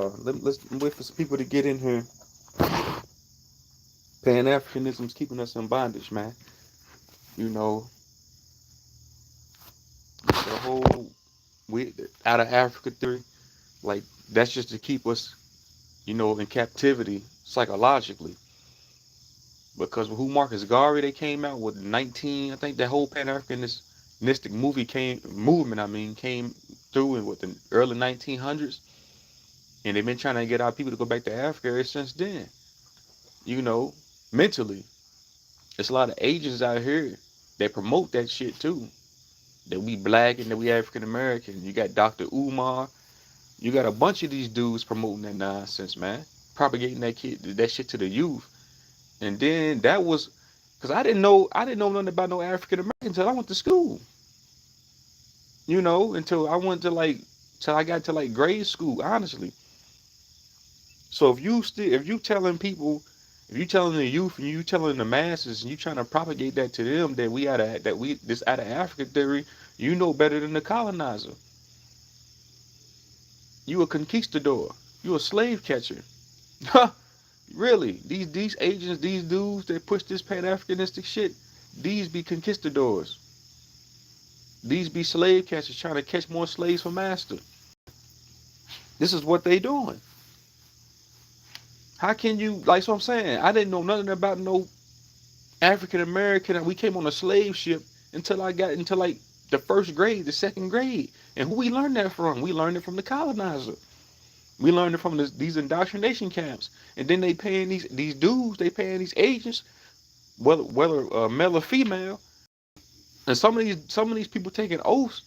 Let's wait for some people to get in here. Pan-Africanism's keeping us in bondage, man. You know, the whole we out of Africa theory, like that's just to keep us, in captivity psychologically. Because who Marcus Garvey they came out with 19, I think that whole Pan-Africanistic movement, came through in what the early 1900s, and they've been trying to get our people to go back to Africa ever since then. You know, mentally, there's a lot of agents out here that promote that shit too. That we black and that we African American. You got Dr. Umar. You got a bunch of these dudes promoting that nonsense, man. Propagating that shit to the youth. And then that was because I didn't know nothing about no African American until I went to school. Until I went to till I got to like grade school, honestly. So if you telling the youth and you telling the masses and you trying to propagate that to them that we this out of Africa theory, you know better than the colonizer. You a conquistador. You a slave catcher. Really? These agents, these dudes that push this Pan-Africanistic shit, these be conquistadors. These be slave catchers trying to catch more slaves for master. This is what they doing. How can you like so I'm saying? I didn't know nothing about no African American. We came on a slave ship until I got into like the first grade, the second grade. And who we learned that from? We learned it from the colonizer. We learned it from these indoctrination camps. And then they paying these dudes, they paying these agents, whether male or female. And some of these people taking oaths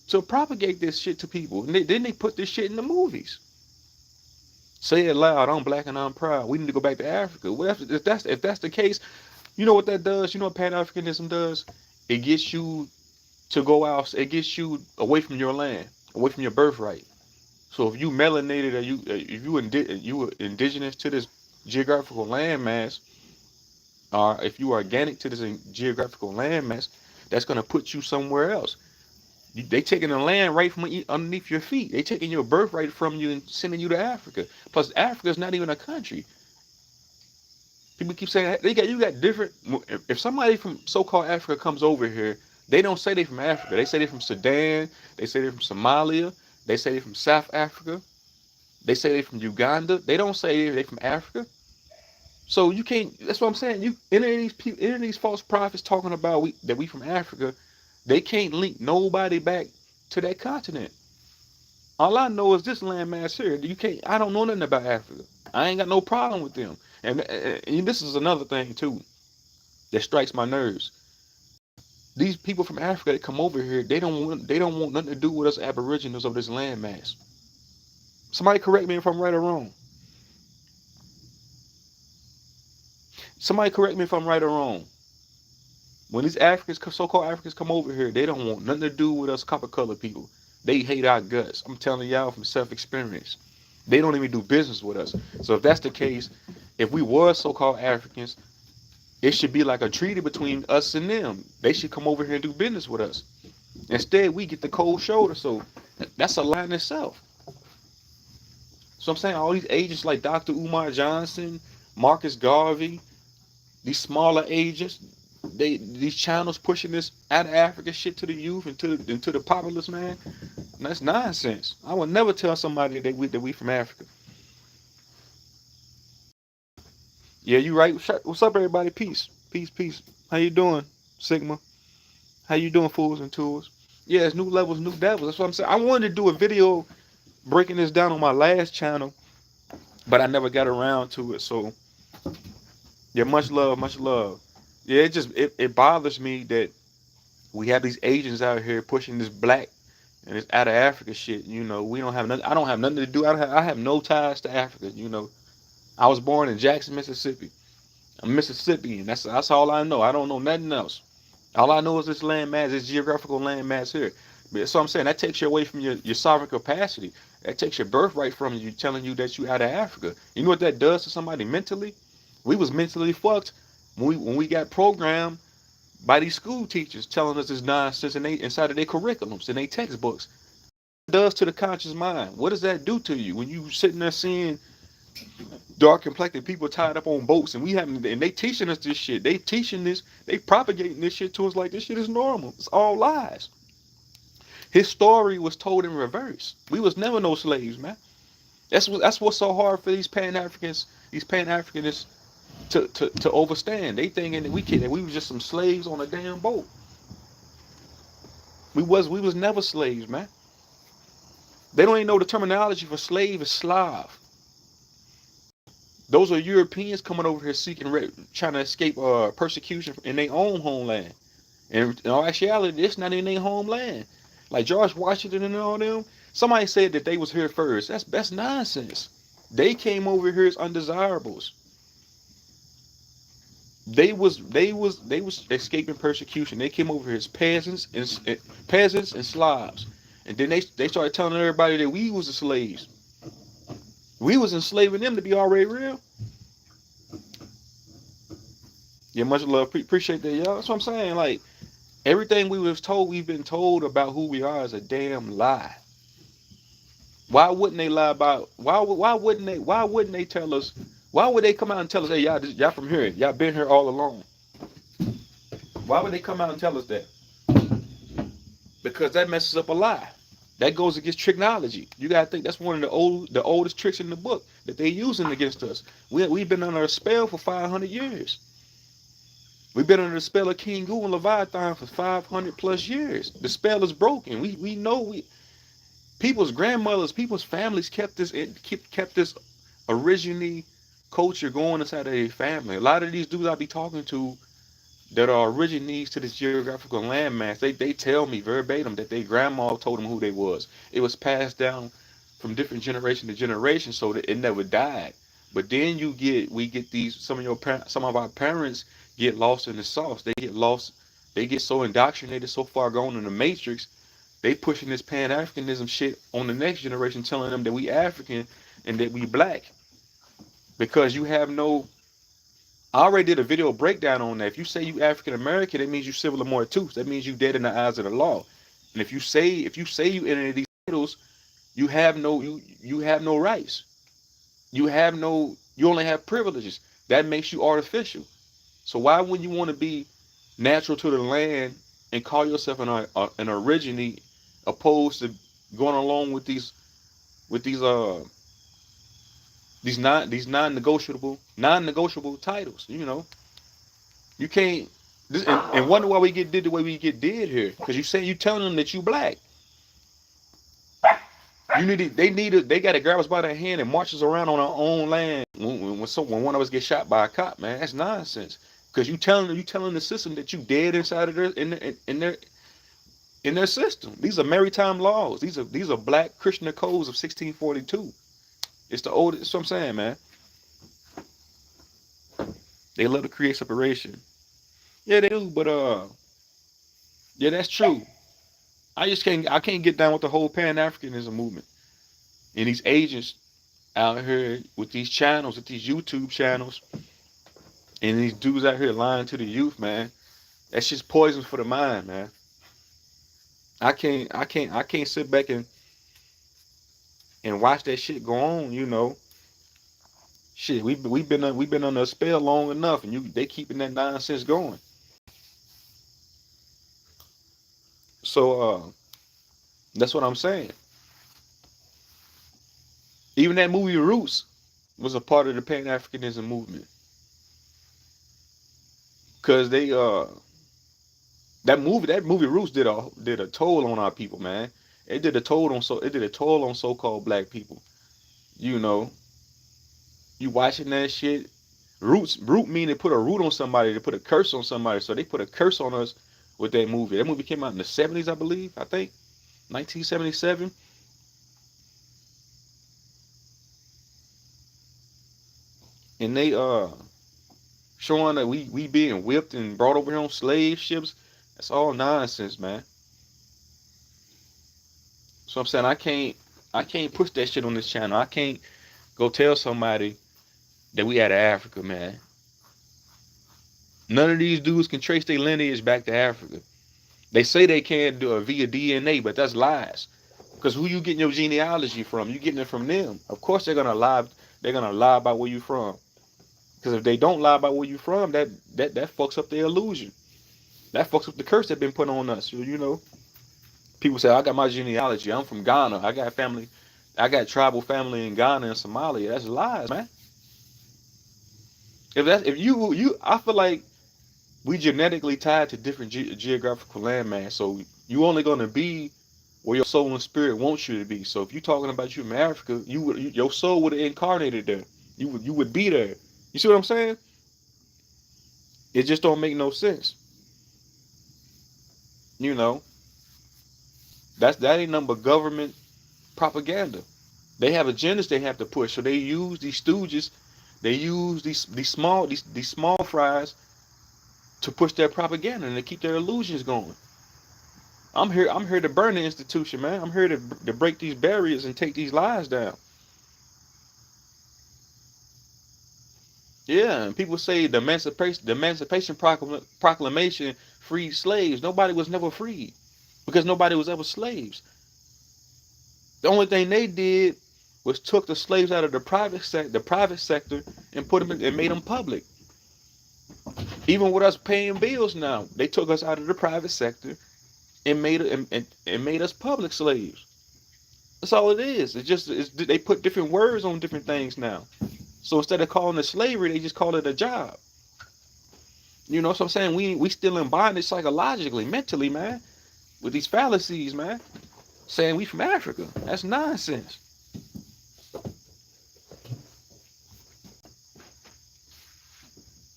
to propagate this shit to people. And then they put this shit in the movies. Say it loud, I'm black and I'm proud. We need to go back to Africa. Well, if that's the case, you know what that does? You know what Pan-Africanism does? It gets you to go out. It gets you away from your land, away from your birthright. So if you melanated or you were indigenous to this geographical landmass, or if you are organic to this geographical landmass, that's gonna put you somewhere else. They taking the land right from underneath your feet. They taking your birthright from you and sending you to Africa. Plus, Africa is not even a country. People keep saying you got different. If somebody from so-called Africa comes over here, they don't say they from Africa. They say they from Sudan. They say they from Somalia. They say they from South Africa. They say they from Uganda. They don't say they from Africa. So you can't. That's what I'm saying. Any of these false prophets talking about that we from Africa, they can't link nobody back to that continent. All I know is this landmass here. You can't. I don't know nothing about Africa. I ain't got no problem with them. And this is another thing too that strikes my nerves. These people from Africa that come over here, they don't want nothing to do with us aboriginals of this landmass. Somebody correct me if I'm right or wrong. Somebody correct me if I'm right or wrong. When these so-called Africans come over here, they don't want nothing to do with us copper-colored people. They hate our guts. I'm telling y'all from self-experience. They don't even do business with us. So if that's the case, if we were so-called Africans, it should be like a treaty between us and them. They should come over here and do business with us. Instead, we get the cold shoulder. So that's a lie in itself. So I'm saying all these agents like Dr. Umar Johnson, Marcus Garvey, these smaller agents, these channels pushing this out of Africa shit to the youth and to the populace, man. That's nonsense. I would never tell somebody that we from Africa. Yeah, you right. What's up, everybody? Peace, peace, peace. How you doing, Sigma? How you doing, fools and tools? Yeah, it's new levels, new devils. That's what I'm saying. I wanted to do a video breaking this down on my last channel, but I never got around to it. So yeah, much love, much love. Yeah, it bothers me that we have these agents out here pushing this black and this out of Africa shit. We don't have nothing. I don't have nothing to do. I have no ties to Africa. I was born in Jackson, Mississippi. I'm Mississippian. That's all I know. I don't know nothing else. All I know is this landmass, this geographical landmass here. So I'm saying that takes you away from your sovereign capacity. That takes your birthright from you, telling you that you out of Africa. You know what that does to somebody mentally? We was mentally fucked when we got programmed by these school teachers telling us this nonsense inside of their curriculums and their textbooks. does to the conscious mind? What does that do to you when you sitting there seeing dark complected people tied up on boats, and we having, and they teaching us this shit. They teaching this, they propagating this shit to us like this shit is normal. It's all lies. His story was told in reverse. We was never no slaves, man. That's what's so hard for these Pan Africanists to overstand. They thinking that we was just some slaves on a damn boat. We was never slaves, man. They don't even know the terminology for slave is Slav. Those are Europeans coming over here trying to escape persecution in their own homeland. And in all actuality, it's not in their homeland. Like George Washington and all them. Somebody said that they was here first. That's nonsense. They came over here as undesirables. They was escaping persecution. They came over here as peasants and Slavs. And then they started telling everybody that we was the slaves. We was enslaving them to be already real. Yeah, much love. Appreciate that, y'all. That's what I'm saying. Like, everything we've been told about who we are is a damn lie. Why wouldn't they lie about? Why wouldn't they tell us? Why would they come out and tell us, hey, y'all from here? Y'all been here all along. Why would they come out and tell us that? Because that messes up a lie. That goes against tricknology. You gotta think that's one of the oldest tricks in the book that they're using against us. We've been under a spell for 500 years. We've been under the spell of King Gu and Leviathan for 500 plus years. The spell is broken. We know people's grandmothers, people's families kept this originally culture going inside of their family. A lot of these dudes I be talking to that are originaries to this geographical landmass, they tell me verbatim that their grandma told them who they was. It was passed down from different generation to generation, so that it never died. But then we get these some of our parents get lost in the sauce. They get lost. They get so indoctrinated, so far gone in the matrix. They pushing this Pan Africanism shit on the next generation, telling them that we African and that we black. Because you have no. I already did a video breakdown on that. If you say you African American, that means you civil immortus. That means you dead in the eyes of the law. And if you say you enter these titles, you have no rights. You only have privileges. That makes you artificial. So why wouldn't you want to be natural to the land and call yourself an originally, opposed to going along with these non-negotiable titles? You know, you can't and wonder why we get did the way we get did here. Because you telling them that you black. They got to grab us by the hand and march us around on our own land when one of us gets shot by a cop, man. That's nonsense. Because you telling the system that you dead inside of their system. These are maritime laws. These are black Christian codes of 1642. It's the oldest. That's what I'm saying, man. They love to create separation. Yeah, they do, but yeah, that's true. I can't get down with the whole Pan Africanism movement and these agents out here with these channels, with these YouTube channels, and these dudes out here lying to the youth, man. That's just poison for the mind, man. I can't sit back and watch that shit go on, you know. Shit, we've been under a spell long enough, and they keeping that nonsense going. So that's what I'm saying. Even that movie Roots was a part of the Pan Africanism movement, cause that movie Roots did a toll on our people, man. It did a toll on so-called black people. You know, you watching that shit. Root mean they put a root on somebody, they put a curse on somebody. So they put a curse on us with that movie. That movie came out in the 70s, I believe. I think 1977. And they showing that we being whipped and brought over here on slave ships. That's all nonsense, man. So I'm saying I can't push that shit on this channel. I can't go tell somebody that we out of Africa, man. None of these dudes can trace their lineage back to Africa. They say they can do it via DNA, but that's lies. Because who you getting your genealogy from? You getting it from them. Of course they're gonna lie. They're gonna lie about where you from. Because if they don't lie about where you from, that fucks up their illusion. That fucks up the curse that's been put on us. You know, people say I got my genealogy. I'm from Ghana. I got family. I got tribal family in Ghana and Somalia. That's lies, man. If I feel like we genetically tied to different geographical landmass. So you only gonna be where your soul and spirit wants you to be. So if you're talking about you from Africa, your soul would have incarnated there. You would be there. You see what I'm saying? It just don't make no sense. You know, that ain't nothing but government propaganda. They have agendas they have to push. So they use these stooges, they use these small fries to push their propaganda and to keep their illusions going. I'm here to burn the institution, man. I'm here to break these barriers and take these lies down. Yeah, and people say the Emancipation Proclamation freed slaves. Nobody was never freed because nobody was ever slaves. The only thing they did was took the slaves out of the private sector and put them and made them public. Even with us paying bills now, they took us out of the private sector and made us public slaves. That's all it is. They put different words on different things now. So instead of calling it slavery, they just call it a job. You know, so I'm saying we still in bondage psychologically, mentally, man, with these fallacies, man. Saying we from Africa. That's nonsense.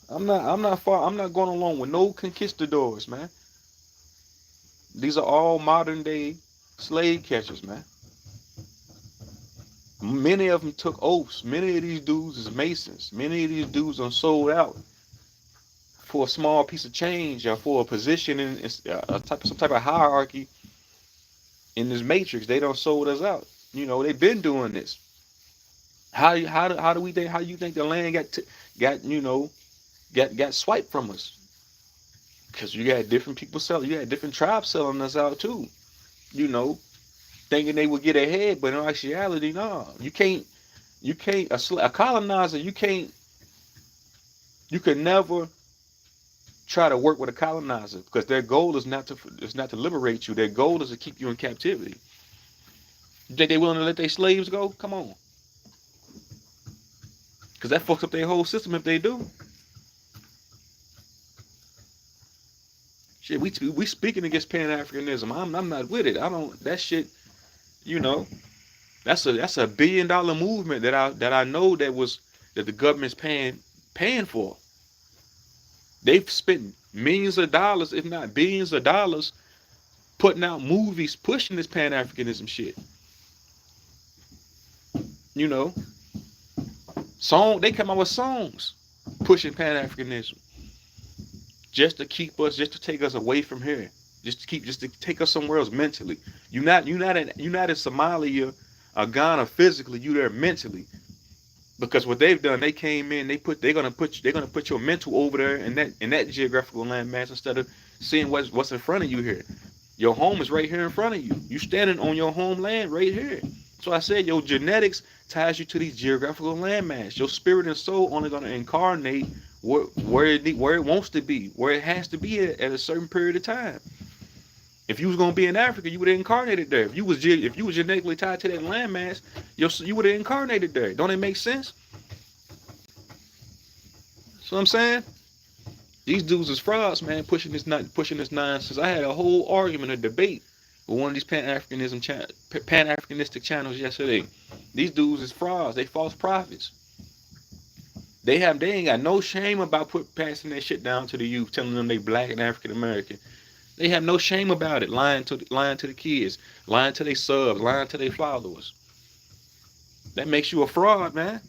I'm not going along with no conquistadors, man. These are all modern day slave catchers, man. Many of them took oaths. Many of these dudes is masons. Many of these dudes are sold out for a small piece of change or for a position in some type of hierarchy in this matrix. They don't sold us out. You know, they've been doing this. How you think the land got swiped from us? Because you got different people selling, you got different tribes selling us out too. You know, thinking they would get ahead, but in actuality, no. A colonizer, you can never try to work with a colonizer because their goal is not to liberate you. Their goal is to keep you in captivity. You think they willing to let their slaves go? Come on, because that fucks up their whole system if they do. Shit, we speaking against Pan Africanism. I'm not with it. I don't that shit. You know, that's a $1 billion movement that I know that the government's paying for. They've spent millions of dollars, if not billions of dollars, putting out movies pushing this Pan Africanism shit. You know, they come out with songs pushing Pan Africanism just to take us away from here, just to take us somewhere else mentally. You're not in Somalia or Ghana physically. You there mentally, because what they've done, they came in, they're gonna put your mental over there in that geographical landmass instead of seeing what's in front of you here. Your home is right here in front of you. You standing on your homeland right here. So I said your genetics ties you to these geographical landmass. Your spirit and soul only gonna incarnate where it wants to be, where it has to be at a certain period of time. If you was gonna be in Africa, you would have incarnated there. If you was genetically tied to that landmass, you would have incarnated there. Don't it make sense? So I'm saying these dudes is frauds, man, pushing this nonsense. I had a whole argument, a debate with one of these Pan-Africanistic channels yesterday. These dudes is frauds. They false prophets. They ain't got no shame about passing that shit down to the youth, telling them they black and African American. They have no shame about it, lying to the kids, lying to their subs, lying to their followers. That makes you a fraud, man.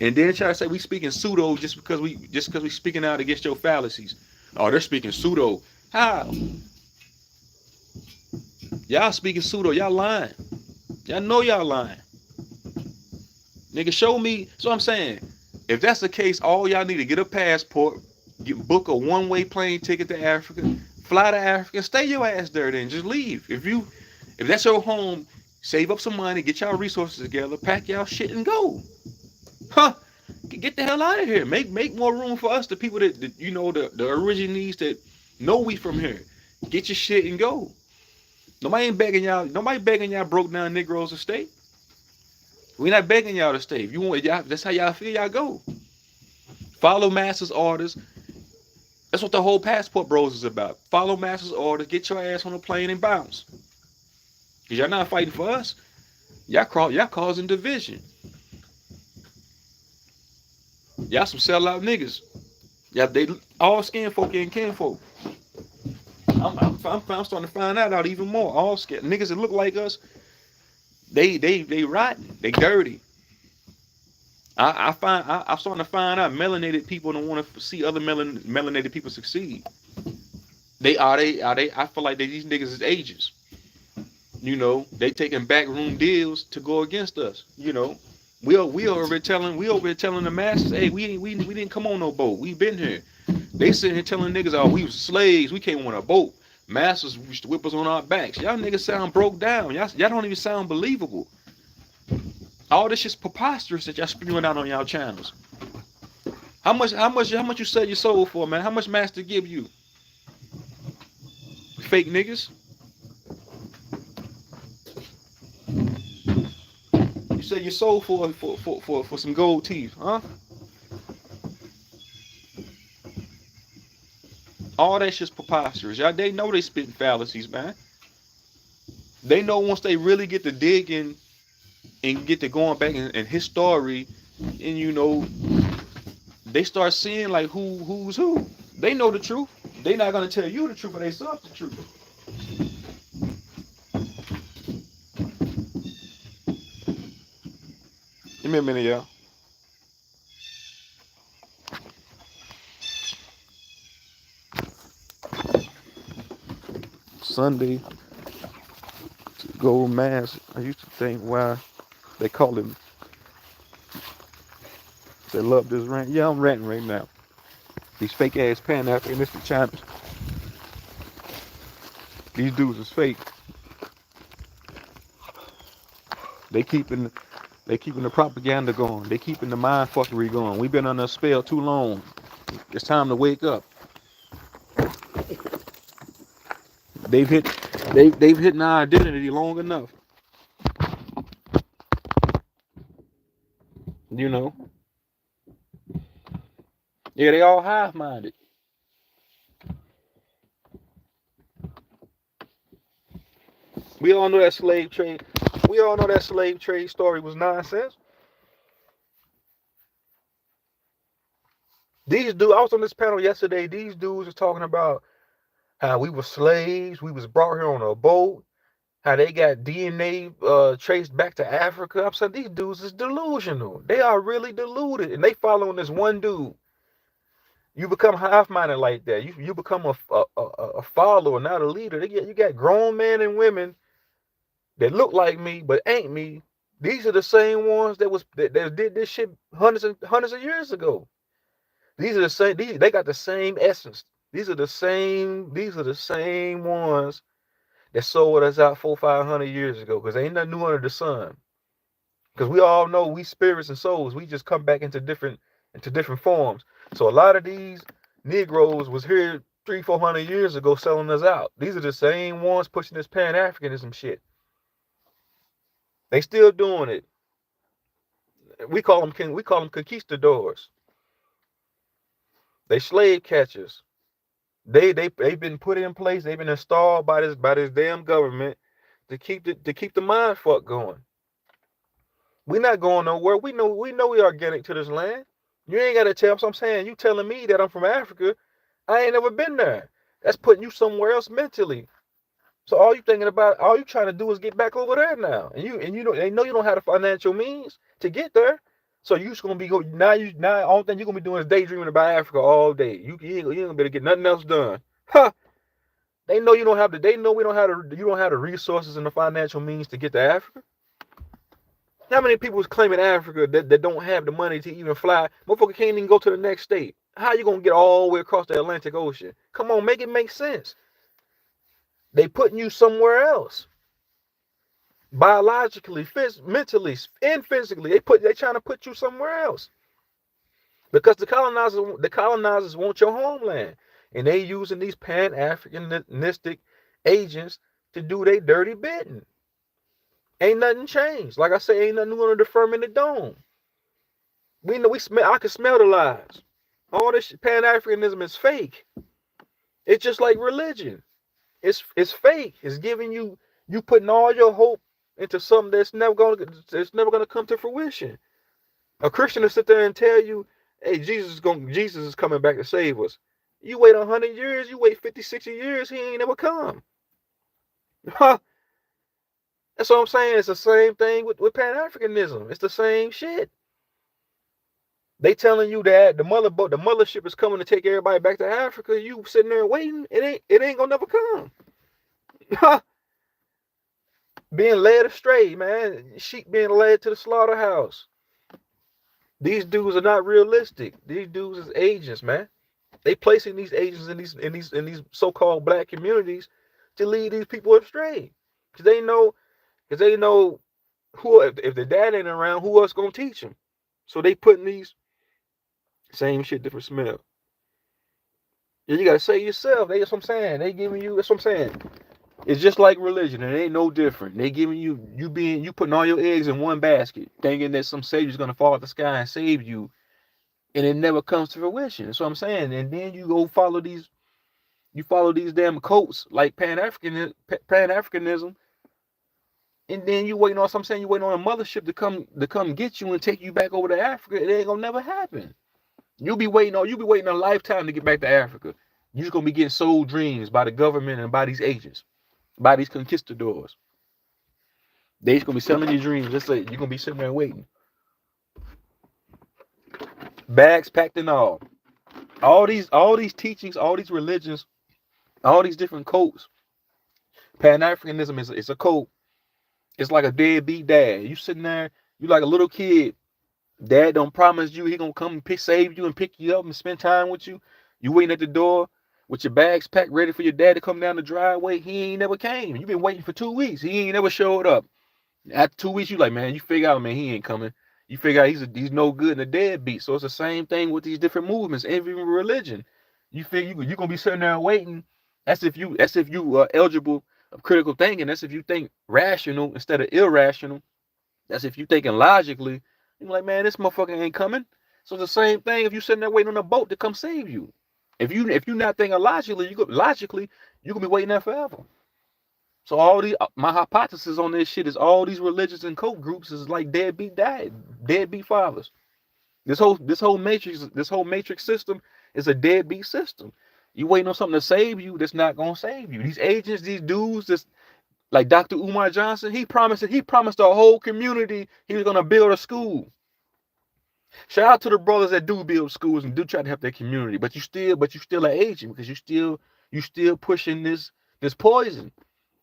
And then try to say we speaking pseudo just because we speaking out against your fallacies. Oh, they're speaking pseudo. How? Y'all speaking pseudo. Y'all lying. Y'all know y'all lying. Nigga, show me. So I'm saying, if that's the case, all y'all need to get a passport, book a one-way plane ticket to Africa, Fly to Africa, stay your ass there then. Just leave. If that's your home, save up some money, get y'all resources together, pack y'all shit and go. Huh? Get the hell out of here. Make more room for us, the people that you know, the originaries that know we from here. Get your shit and go. Nobody ain't begging y'all. Nobody begging y'all broke down Negroes to stay. We not begging y'all to stay. If you want, y'all, that's how y'all feel. Y'all go. Follow master's orders. That's what the whole passport bros is about. Follow master's orders. Get your ass on a plane and bounce. Cause y'all not fighting for us. Y'all causing division. Y'all some sellout niggas. Yeah, they all skin folk and kin folk. I'm starting to find that out even more. All skin niggas that look like us, they rotten. They dirty. I'm starting to find out melanated people don't want to see other melanated people succeed. I feel like these niggas is agents. You know, they taking backroom deals to go against us. You know, we over here telling the masses, hey, we didn't come on no boat. We been here. They sitting here telling niggas, oh, we was slaves. We came on a boat. Masters used to whip us on our backs. Y'all niggas sound broke down. Y'all don't even sound believable. All this shit's preposterous that y'all spewing out on y'all channels. How much you sell your soul for, man? How much master give you? Fake niggas. You sell your soul for some gold teeth, huh? All that shit's preposterous. Y'all, they know they spitting fallacies, man. They know once they really get to digging and get to going back in history, and you know, they start seeing like who's who. They know the truth. They not gonna tell you the truth, but they self the truth. Give me a minute, y'all. Sunday to go mass. I used to think why they call him. They love this rant. Yeah, I'm ranting right now. These fake ass Pan-Africanistic channels. These dudes is fake. They keeping the propaganda going. They keeping the mind fuckery going. We've been under a spell too long. It's time to wake up. They've hit our identity long enough. You know. Yeah, they all hive-minded. We all know that slave trade. We all know that slave trade story was nonsense. These dudes, I was on this panel yesterday. These dudes are talking about how we were slaves. We was brought here on a boat. How they got DNA traced back to Africa. I'm saying these dudes is delusional. They are really deluded, and they following this one dude. You become hive-minded like that. You become a follower, not a leader. You got grown men and women that look like me but ain't me. These are the same ones that did this shit hundreds of years ago. These are the same. They got the same essence. These are the same ones that sold us out 400-500 years ago. Because ain't nothing new under the sun. Because we all know we spirits and souls. We just come back into different forms. So a lot of these Negroes was here 300-400 years ago selling us out. These are the same ones pushing this Pan-Africanism shit. They still doing it. We call them conquistadors. They slave catchers. They've been put in place. They've been installed by this damn government to keep the mind fuck going. We're not going nowhere. We know we organic to this land. You ain't gotta tell. So I'm saying, you telling me that I'm from Africa, I ain't never been there. That's putting you somewhere else mentally. So all you trying to do is get back over there now. And you know they know you don't have the financial means to get there. So you just gonna be now all thing you're gonna be doing is daydreaming about Africa all day. You ain't gonna be able to get nothing else done. Huh. They know you don't have you don't have the resources and the financial means to get to Africa. How many people is claiming Africa that don't have the money to even fly? Motherfucker can't even go to the next state. How you gonna get all the way across the Atlantic Ocean? Come on, make it make sense. They putting you somewhere else. Biologically, mentally, and physically. They trying to put you somewhere else. Because the colonizers want your homeland. And they using these pan-Africanistic agents to do their dirty bidding. Ain't nothing changed. Like I say, ain't nothing new under the fermented dome. We know I can smell the lies. All this pan-Africanism is fake. It's just like religion. It's fake. It's giving you putting all your hope into something that's never gonna come to fruition. A Christian will sit there and tell you, hey, Jesus is coming back to save us. You wait 100 years, you wait 50, 60 years, he ain't never come. That's what I'm saying. It's the same thing with Pan-Africanism. It's the same shit. They telling you that the mothership is coming to take everybody back to Africa. You sitting there waiting. It ain't gonna never come. Being led astray, man. Sheep being led to the slaughterhouse. These dudes are not realistic. These dudes is agents, man. They placing these agents in these so-called black communities to lead these people astray. Cause they know who, if the dad ain't around, who else gonna teach them? So they putting these same shit, different smell. You gotta say yourself. That's what I'm saying. They giving you. That's what I'm saying. It's just like religion. It ain't no different. They giving you putting all your eggs in one basket, thinking that some savior's gonna fall out the sky and save you, and it never comes to fruition. That's what I'm saying. And then you go follow these damn cults like Pan-Africanism, and then you waiting on. So I'm saying you waiting on a mothership to come get you and take you back over to Africa. It ain't gonna never happen. You'll be waiting a lifetime to get back to Africa. You're just gonna be getting sold dreams by the government and by these agents, by these conquistadors. They just gonna be selling you dreams. Just like you're gonna be sitting there waiting. Bags packed and all. All these teachings, all these religions, all these different cults. Pan-Africanism is a cult. It's like a deadbeat dad. You sitting there, you like a little kid. Dad don't promise you he gonna come save you and pick you up and spend time with you. You waiting at the door with your bags packed, ready for your dad to come down the driveway. He ain't never came. You been waiting for 2 weeks. He ain't never showed up. After 2 weeks, you like, man, you figure out, man, he ain't coming. You figure out he's no good and a deadbeat. So it's the same thing with these different movements, even religion. You figure you gonna be sitting there waiting. That's if you are eligible of critical thinking. That's if you think rational instead of irrational. That's if you thinking logically. You're like, man, this motherfucker ain't coming. So it's the same thing if you sitting there waiting on a boat to come save you. If you not thinking logically, you gonna be waiting there forever. So my hypothesis on this shit is all these religions and cult groups is like deadbeat fathers. This whole matrix system is a deadbeat system. You waiting on something to save you that's not gonna save you. These agents, these dudes, this like Dr. Umar Johnson, he promised the whole community he was gonna build a school. Shout out to the brothers that do build schools and do try to help their community, but you still an agent because you still pushing this poison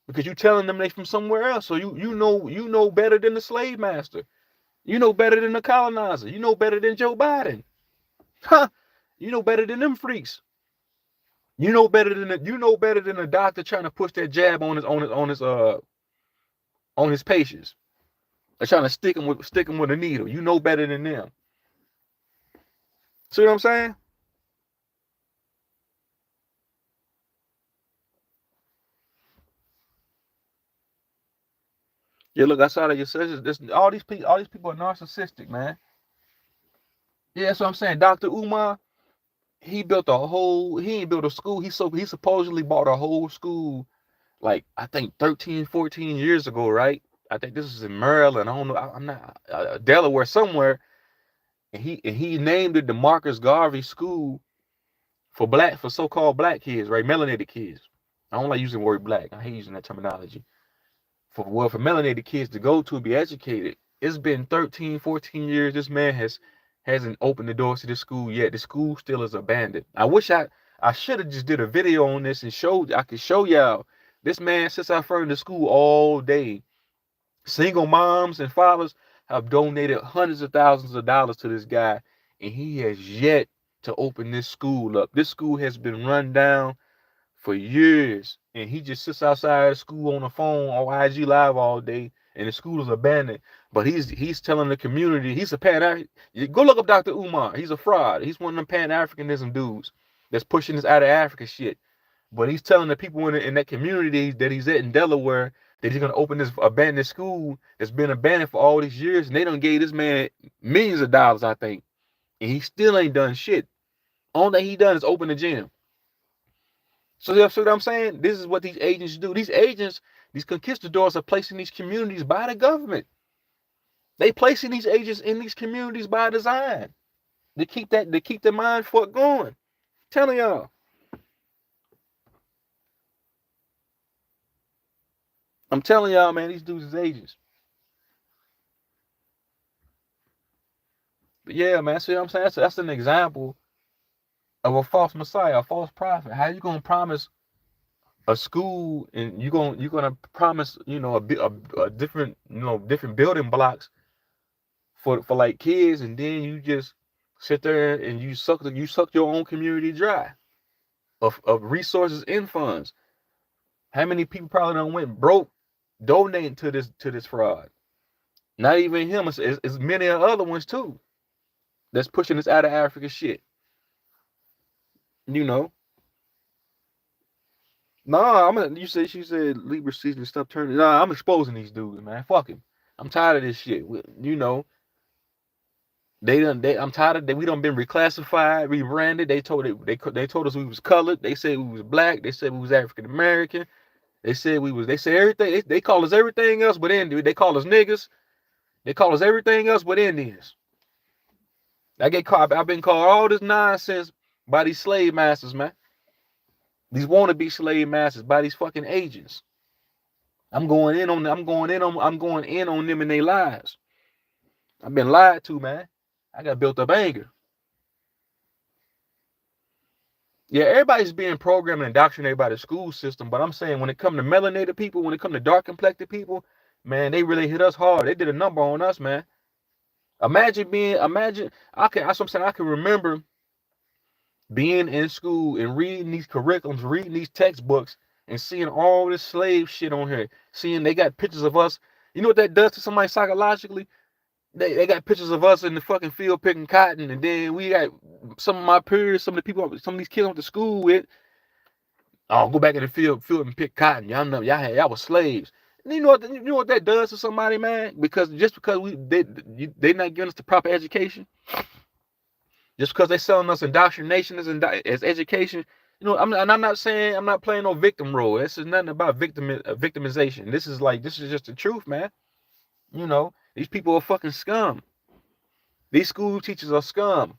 because you telling them they from somewhere else. So you know better than the slave master. You know better than the colonizer. You know better than Joe Biden. Huh? You know better than them freaks. You know better than a doctor trying to push that jab on his patients. They're trying to stick him with a needle. You know better than them. See what I'm saying? Yeah, look outside of your sessions. All these people are narcissistic, man. Yeah, that's what I'm saying. Dr. Umar, he ain't built a school. He supposedly bought a whole school, like I think 13, 14 years ago, right? I think this is in Maryland. I don't know. I'm not Delaware somewhere. And he named it the Marcus Garvey School for so-called black kids, right? Melanated kids. I don't like using the word black. I hate using that terminology. For melanated kids to go to and be educated. It's been 13, 14 years. This man hasn't opened the doors to the school yet. The school still is abandoned. I should have just did a video on this and I could show y'all. This man sits out front of the school all day. Single moms and fathers have donated hundreds of thousands of dollars to this guy, and he has yet to open this school up. This school has been run down for years, and he just sits outside of school on the phone on IG Live all day, and the school is abandoned. But he's telling the community he's a go look up Dr. Umar. He's a fraud. He's one of them Pan-Africanism dudes that's pushing this out of Africa shit. But he's telling the people in that community that he's at in Delaware that he's gonna open this abandoned school that's been abandoned for all these years, and they done gave this man millions of dollars, I think, and he still ain't done shit. All that he done is open a gym. So you see what I'm saying? This is what these agents do. These agents, these conquistadors, are placing these communities by the government. They placing these agents in these communities by design to keep the mind fuck going. I'm telling y'all. I'm telling y'all, man, these dudes is agents. But yeah, man, see what I'm saying? That's an example of a false messiah, a false prophet. How you gonna promise a school and you're gonna promise a different different building blocks for like kids, and then you just sit there and you suck your own community dry of resources and funds. How many people probably done went broke donating to this fraud? Not even him. It's many other ones too that's pushing this out of Africa shit. You know. Nah, she said Libra season stuff turning. Nah, I'm exposing these dudes, man. Fuck him. I'm tired of this shit. You know. I'm tired of that. We done been reclassified, rebranded. They told us we was colored. They said we was black. They said we was African American. They said everything. They call us everything else but Indians. They call us niggas. They call us everything else but Indians. I've been called all this nonsense by these slave masters, man. These wannabe slave masters by these fucking agents. I'm going in on them and their lies. I've been lied to, man. I got built up anger. Yeah, everybody's being programmed and indoctrinated by the school system, but I'm saying when it comes to melanated people, when it comes to dark complected people, man, they really hit us hard. They did a number on us, man. That's what I'm saying. I can remember being in school and reading these curriculums, reading these textbooks, and seeing all this slave shit on here. Seeing they got pictures of us. You know what that does to somebody psychologically? They got pictures of us in the fucking field picking cotton, and then we got some of my peers, some of these kids I went to school with. Oh, go back in the field and pick cotton. Y'all was slaves. And you know what that does to somebody, man? Because just because they not giving us the proper education, just because they selling us indoctrination as education, I'm not saying I'm not playing no victim role. This is nothing about victimization. This is just the truth, man. These people are fucking scum. These school teachers are scum.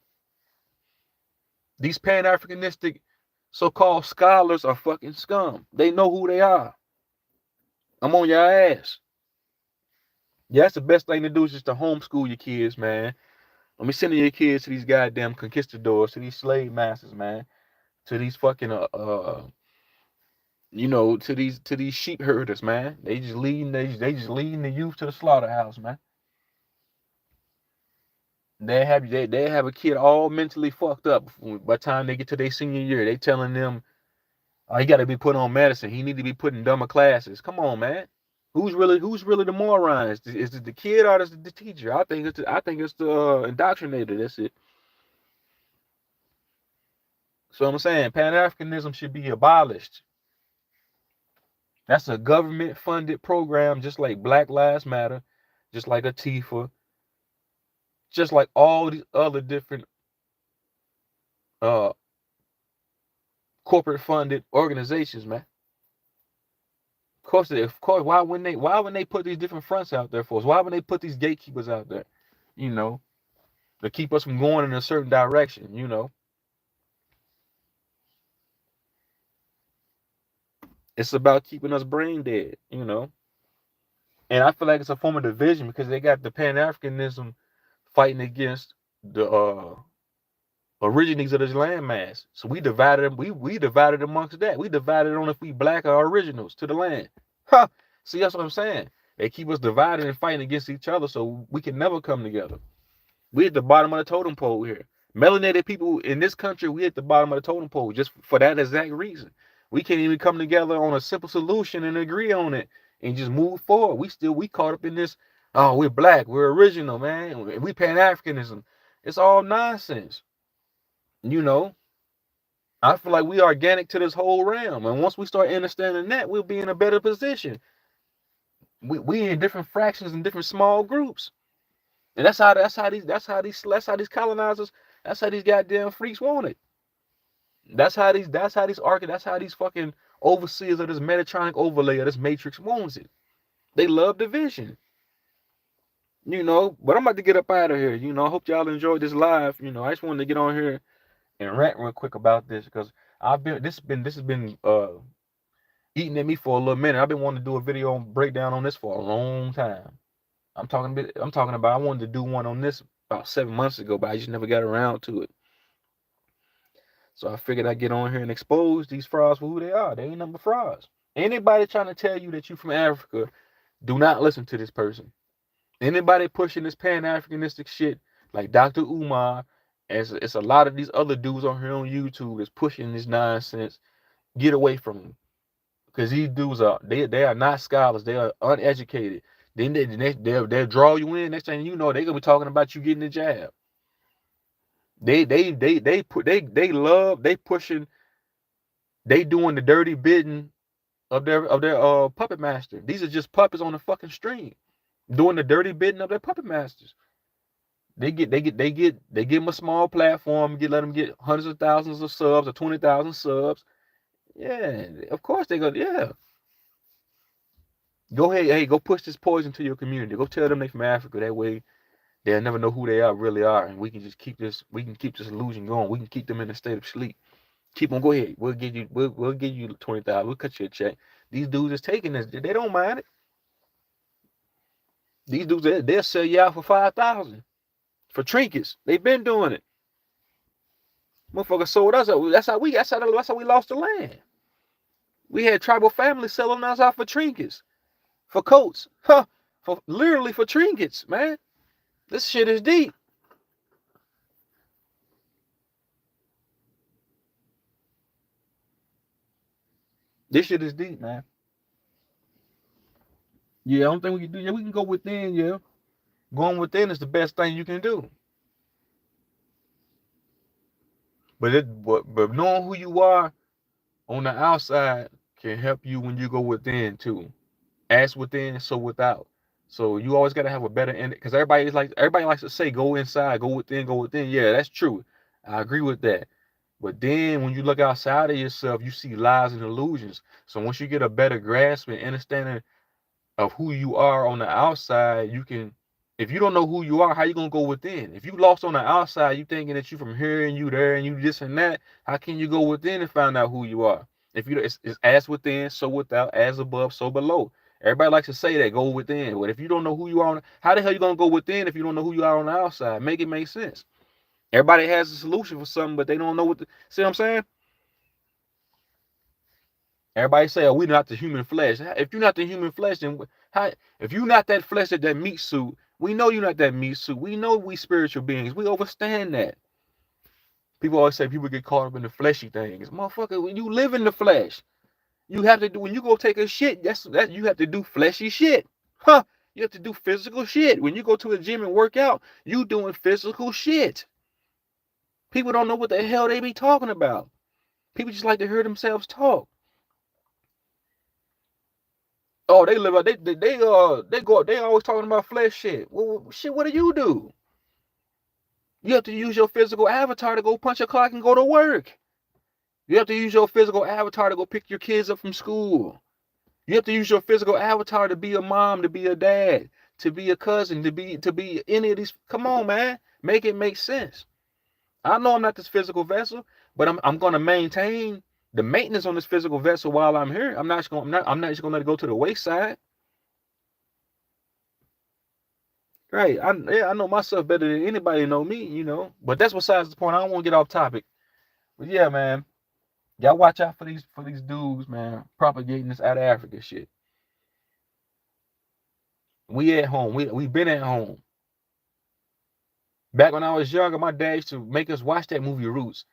These Pan-Africanistic so-called scholars are fucking scum. They know who they are. I'm on your ass. Yeah, that's the best thing to do is just to homeschool your kids, man. Let me send your kids to these goddamn conquistadors, to these slave masters, man. To these fucking to these sheep herders, man. They just leading the youth to the slaughterhouse, man. They have a kid all mentally fucked up by the time they get to their senior year. They telling them, oh, he got to be put on medicine. He need to be put in dumber classes. Come on, man. Who's really the moron? Is it the kid or is it the teacher? I think it's the indoctrinator. That's it. So I'm saying Pan-Africanism should be abolished. That's a government-funded program, just like Black Lives Matter, just like Antifa, just like all these other different corporate-funded organizations, man. Of course. Why wouldn't they put these different fronts out there for us? Why wouldn't they put these gatekeepers out there? To keep us from going in a certain direction. It's about keeping us brain dead. And I feel like it's a form of division because they got the Pan-Africanism fighting against the originaries of this landmass. So we divided them. We divided amongst that. We divided on if we black or originals to the land. Huh. See, that's what I'm saying. They keep us divided and fighting against each other, so we can never come together. We at the bottom of the totem pole here. Melanated people in this country, we at the bottom of the totem pole just for that exact reason. We can't even come together on a simple solution and agree on it and just move forward. We caught up in this. Oh, we're black, we're original, man. We Pan-Africanism. It's all nonsense. You know, I feel like we are organic to this whole realm, and once we start understanding that, we'll be in a better position. We in different fractions and different small groups, and that's how these colonizers, that's how these goddamn freaks want it. That's how these fucking overseers of this Metatronic overlay of this matrix wants it. They love division, But I'm about to get up out of here. I hope y'all enjoyed this live. I just wanted to get on here and rant real quick about this because this has been eating at me for a little minute. I've been wanting to do a video on breakdown on this for a long time. I'm talking about I wanted to do one on this about 7 months ago, but I just never got around to it. So I figured I'd get on here and expose these frauds for who they are. They ain't nothing but frauds. Anybody trying to tell you that you from Africa, do not listen to this person. Anybody pushing this Pan-Africanistic shit, like Dr. Umar, as it's a lot of these other dudes on here on YouTube that's pushing this nonsense, get away from them. Because these dudes they are not scholars. They are uneducated. Then they'll draw you in. Next thing you know, they're gonna be talking about you getting a jab. They pushing, they doing the dirty bidding of their puppet master. These are just puppets on the fucking string, doing the dirty bidding of their puppet masters. They give them a small platform, let them get hundreds of thousands of subs or 20,000 subs. Yeah, of course they go. Yeah, go ahead. Hey, go push this poison to your community. Go tell them they from Africa. That way they'll never know who they really are, and we can just keep this. We can keep this illusion going. We can keep them in a state of sleep. Keep on. Go ahead. We'll give you 20,000. We'll cut you a check. These dudes is taking this. They don't mind it. These dudes, they'll sell you out for 5,000 for trinkets. They've been doing it. Motherfuckers sold us. That's how we lost the land. We had tribal families selling us out for trinkets, for coats, for literally for trinkets, man. This shit is deep. This shit is deep, man. Yeah, I don't think we can do. Yeah, we can go within. Yeah, going within is the best thing you can do. But knowing who you are on the outside can help you when you go within too. As within, so without. So you always gotta have a better end, because everybody likes to say go inside, go within, go within. Yeah, that's true. I agree with that. But then when you look outside of yourself, you see lies and illusions. So once you get a better grasp and understanding of who you are on the outside, you can, if you don't know who you are, how you gonna go within? If you lost on the outside, you thinking that you from here and you there and you this and that, how can you go within and find out who you are? If you it's as within, so without, as above, so below. Everybody likes to say that, go within. But if you don't know who you are, how the hell you gonna go within if you don't know who you are on the outside? Make it make sense. Everybody has a solution for something, but they don't know see what I'm saying? Everybody say, "Oh, we're not the human flesh." If you're not the human flesh, then how? If you're not that flesh, that meat suit, we know you're not that meat suit. We know we spiritual beings. We understand that. People always say people get caught up in the fleshy things. Motherfucker, when you live in the flesh, you have to do, when you go take a shit. That you have to do fleshy shit. Huh? You have to do physical shit. When you go to a gym and work out, you doing physical shit. People don't know what the hell they be talking about. People just like to hear themselves talk. Oh, they live out. They always talking about flesh shit. Well, shit, what do you do? You have to use your physical avatar to go punch a clock and go to work. You have to use your physical avatar to go pick your kids up from school. You have to use your physical avatar to be a mom, to be a dad, to be a cousin, to be any of these. Come on, man, make it make sense. I know I'm not this physical vessel, but I'm gonna maintain the maintenance on this physical vessel while I'm here. I'm not just gonna let it go to the wayside. Right. I know myself better than anybody know me. But that's besides the point. I don't want to get off topic. But yeah, man. Y'all watch out for these dudes, man, propagating this out of Africa shit. We at home. We been at home. Back when I was younger, my dad used to make us watch that movie Roots.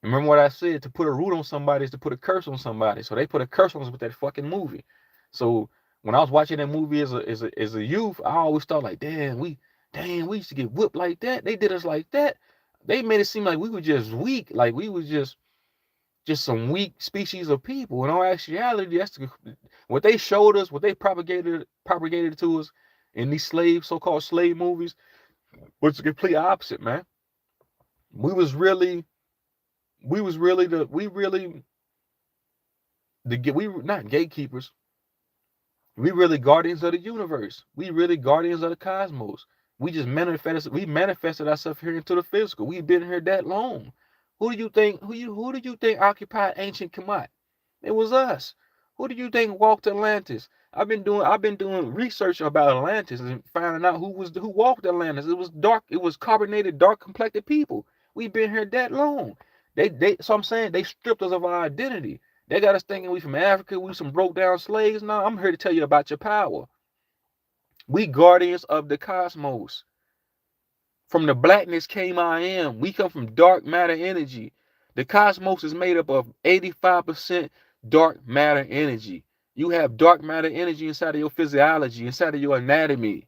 Remember what I said? To put a root on somebody is to put a curse on somebody. So they put a curse on us with that fucking movie. So when I was watching that movie as a youth, I always thought like, damn, we used to get whooped like that. They did us like that. They made it seem like we were just weak, like we was just some weak species of people. In all actuality, what they showed us, what they propagated to us in these so-called slave movies, was the complete opposite, man. We was really, we was really the, we really we were not gatekeepers. We really guardians of the universe. We really guardians of the cosmos. We manifested ourselves here into the physical. We've been here that long. Who do you think occupied ancient Kemet? It was us. Who do you think walked Atlantis? I've been doing research about Atlantis and finding out who walked Atlantis. It was dark, it was carbonated, dark complected people. We've been here that long. So I'm saying they stripped us of our identity. They got us thinking we from Africa, we some broke down slaves. No, I'm here to tell you about your power. We guardians of the cosmos. From the blackness came I am. We come from dark matter energy. The cosmos is made up of 85% dark matter energy. You have dark matter energy inside of your physiology, inside of your anatomy.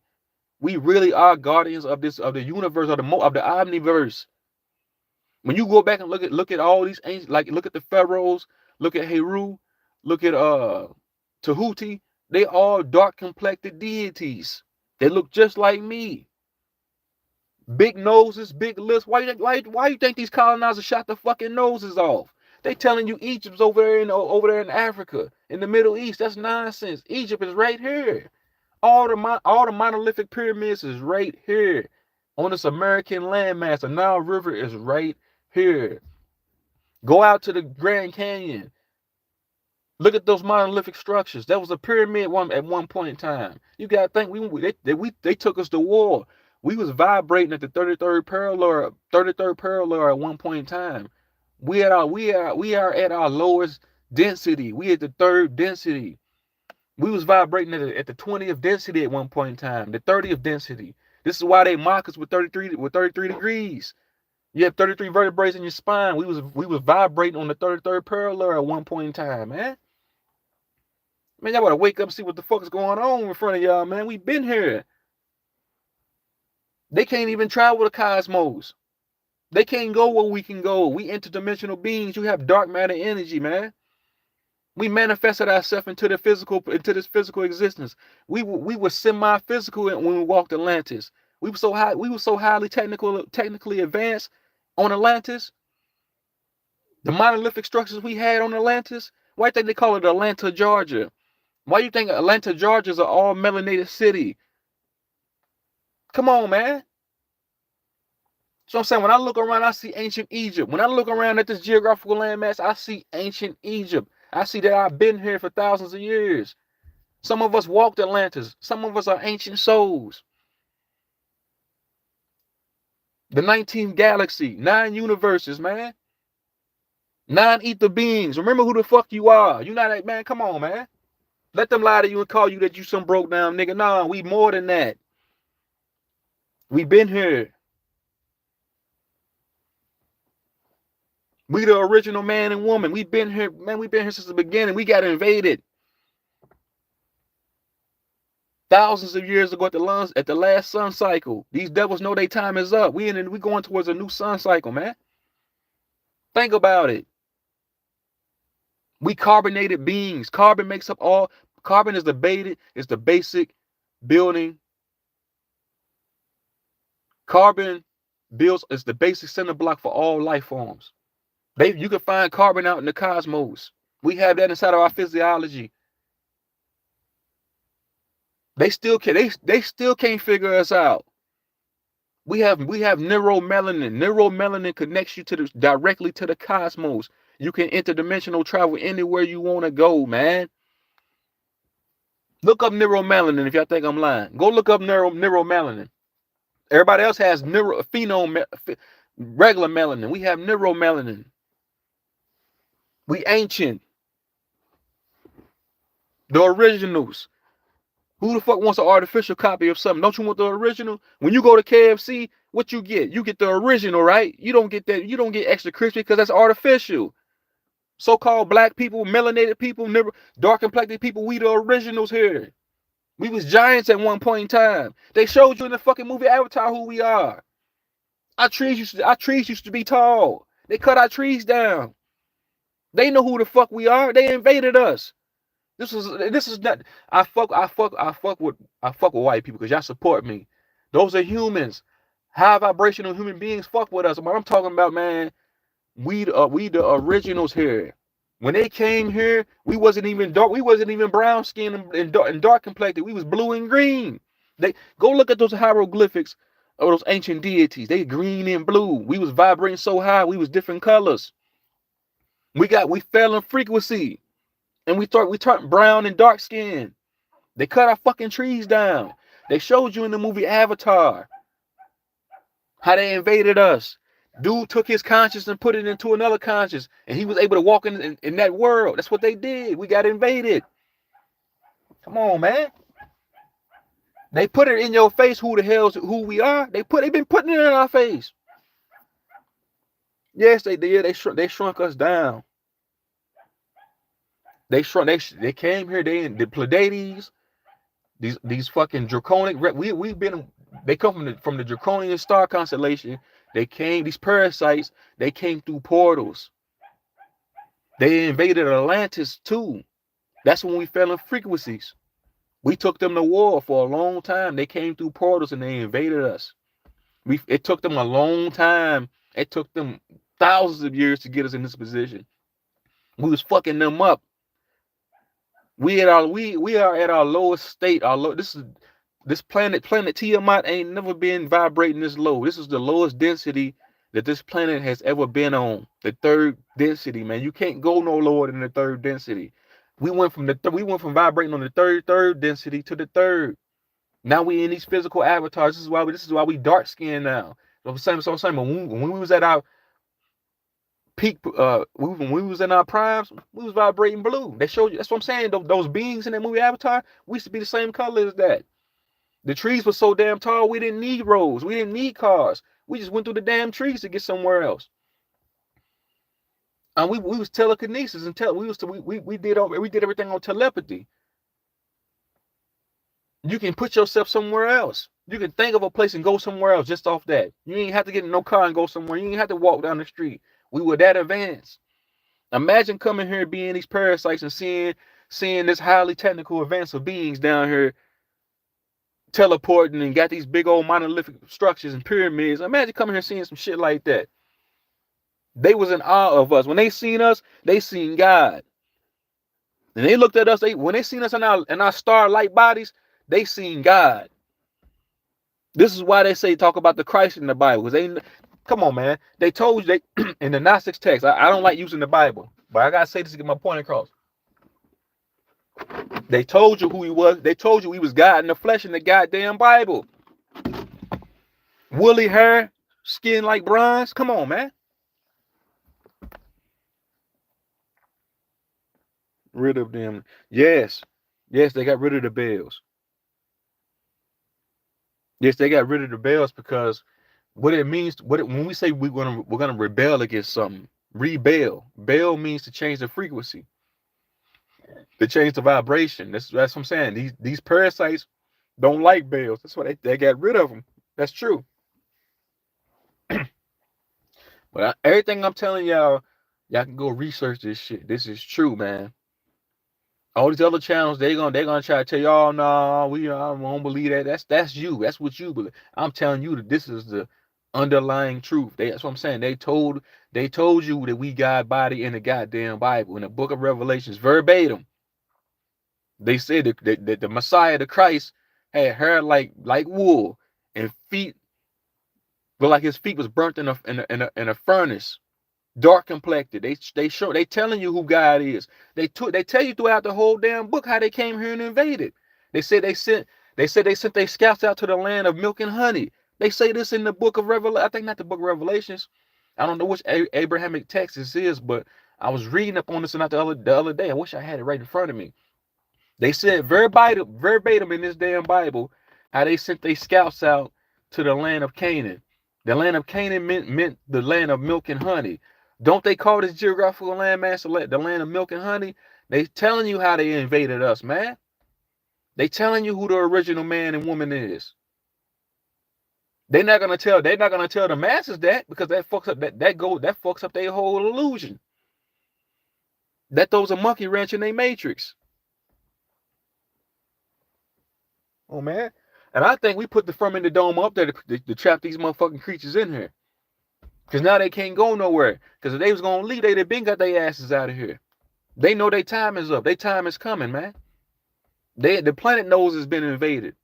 We really are guardians of the universe, of the omniverse. When you go back and look at all these ancient, like look at the pharaohs, look at Heru, look at Tahuti, they all dark complected deities. They look just like me. Big noses, big lips. Why you think these colonizers shot the fucking noses off? They telling you Egypt's over there in Africa, in the Middle East. That's nonsense. Egypt is right here. All the monolithic pyramids is right here on this American landmass. The Nile River is right here. Go out to the Grand Canyon. Look at those monolithic structures. That was a pyramid at one point in time. You gotta think they took us to war. We was vibrating at the 33rd parallel at one point in time. We are at our lowest density. We at the third density. We was vibrating at the 20th density at one point in time, the 30th density. This is why they mock us with 33 degrees. You have 33 vertebrae in your spine. We was vibrating on the 33rd parallel at one point in time, man. Man, y'all gotta wake up and see what the fuck is going on in front of y'all, man. We been here. They can't even travel the cosmos. They can't go where we can go. We interdimensional beings. You have dark matter energy, man. We manifested ourselves into this physical existence. We were semi-physical when we walked Atlantis. We were so highly technically advanced on Atlantis. The monolithic structures we had on Atlantis. Why do you think they call it Atlanta, Georgia? Why do you think Atlanta, Georgia is an all melanated city? Come on, man. So I'm saying when I look around, I see ancient Egypt. When I look around at this geographical landmass, I see ancient Egypt. I see that I've been here for thousands of years. Some of us walked Atlantis. Some of us are ancient souls. The 19th galaxy, 9 universes, man. 9 ether beings. Remember who the fuck you are. You not that, man. Come on, man. Let them lie to you and call you that you some broke down nigga. Nah, we more than that. We been here. We the original man and woman. We've been here, man. We've been here since the beginning. We got invaded thousands of years ago at the last sun cycle. These devils know their time is up. We going towards a new sun cycle, man. Think about it. We carbonated beings. Carbon makes up all. Carbon is the basic building. Carbon builds is the basic center block for all life forms. You can find carbon out in the cosmos. We have that inside of our physiology. They still can't figure us out. We have neuromelanin. Neuromelanin connects you directly to the cosmos. You can interdimensional travel anywhere you want to go, man. Look up neuromelanin if y'all think I'm lying. Go look up neuromelanin. Everybody else has regular melanin. We have neuromelanin. We ancient. The originals. Who the fuck wants an artificial copy of something? Don't you want the original? When you go to KFC, What you get? You get the original, right? You don't get that. You don't get extra crispy because that's artificial. So-called black people, melanated people, dark complected people, we the originals here. We was giants at one point in time. They showed you in the fucking movie Avatar who we are. Our trees used to be tall. They cut our trees down. They know who the fuck we are. They invaded us. This is not. I fuck with white people because y'all support me. Those are humans. High vibrational human beings fuck with us. What I'm talking about, man, we the originals here. When they came here, we wasn't even dark. We wasn't even brown skinned and dark complected. We was blue and green. They go look at those hieroglyphics of those ancient deities. They green and blue. We was vibrating so high. We was different colors. We fell in frequency, and we turned brown and dark skin. They cut our fucking trees down. They showed you in the movie Avatar how they invaded us. Dude took his conscience and put it into another conscience, and he was able to walk in that world. That's what they did. We got invaded. Come on, man. They put it in your face who the hell's who we are. They've been putting it in our face. Yes, they did. They shrunk us down. They came here. The Pleiades. These fucking draconic. They come from the draconian star constellation. These parasites. They came through portals. They invaded Atlantis too. That's when we fell in frequencies. We took them to war for a long time. They came through portals and they invaded us. It took them a long time. It took them thousands of years to get us in this position. We was fucking them up. We are at our lowest state. This planet Tiamat ain't never been vibrating this low. This is the lowest density that this planet has ever been on. The third density, man. You can't go no lower than the third density. We went from vibrating on the third density to the third. Now we in these physical avatars. This is why we dark skinned now. So I'm saying when we was at our peak, when we was in our primes, we was vibrating blue. They showed you. That's what I'm saying. Those beings in that movie Avatar, we used to be the same color as that. The trees were so damn tall, we didn't need roads. We didn't need cars. We just went through the damn trees to get somewhere else. And we was telekinesis and we did everything on telepathy. You can put yourself somewhere else. You can think of a place and go somewhere else just off that. You ain't have to get in no car and go somewhere. You ain't have to walk down the street. We were that advanced. Imagine coming here and being these parasites and seeing this highly technical advanced of beings down here teleporting and got these big old monolithic structures and pyramids. Imagine coming here and seeing some shit like that. They was in awe of us. When they seen us, they seen God. And they looked at us. When they seen us in our star-like bodies, they seen God. This is why they say talk about the Christ in the Bible. Because come on, man. They told you in the Gnostics text. I don't like using the Bible, but I gotta say this to get my point across. They told you who he was. They told you he was God in the flesh in the goddamn Bible. Woolly hair, skin like bronze. Come on, man. Rid of them. Yes, they got rid of the bells. Yes, they got rid of the bells because what it means. When we say we're gonna rebel against something, rebel. Bell means to change the frequency, to change the vibration. That's what I'm saying. These parasites don't like bells. That's why they got rid of them. That's true. But everything I'm telling y'all can go research this shit. This is true, man. All these other channels, they're gonna try to tell y'all, no, I won't believe that. That's you. That's what you believe. I'm telling you that this is the underlying truth. That's what I'm saying. They told you that we got body in the goddamn Bible, in the book of Revelations, verbatim. They said that the Messiah, the Christ, had hair like wool and feet, but like his feet was burnt in a furnace. Dark complected. They telling you who God is. They tell you throughout the whole damn book how they came here and invaded. They said they sent their scouts out to the land of milk and honey. They say this in the book of Revelation. I think not the book of Revelations. I don't know which Abrahamic text this is, but I was reading up on this the other day. I wish I had it right in front of me. They said verbatim in this damn Bible how they sent their scouts out to the land of Canaan. The land of Canaan meant the land of milk and honey. Don't they call this geographical landmass the land of milk and honey? They telling you how they invaded us, man. They telling you who the original man and woman is. They're not gonna tell. They're not gonna tell the masses that, because that fucks up that fucks up their whole illusion. That throws a monkey wrench in their matrix. Oh man. And I think we put the from in the dome up there to trap these motherfucking creatures in here. Because now they can't go nowhere. Because if they was gonna leave, they'd have been got their asses out of here. They know their time is up. Their time is coming, man. The planet knows it's been invaded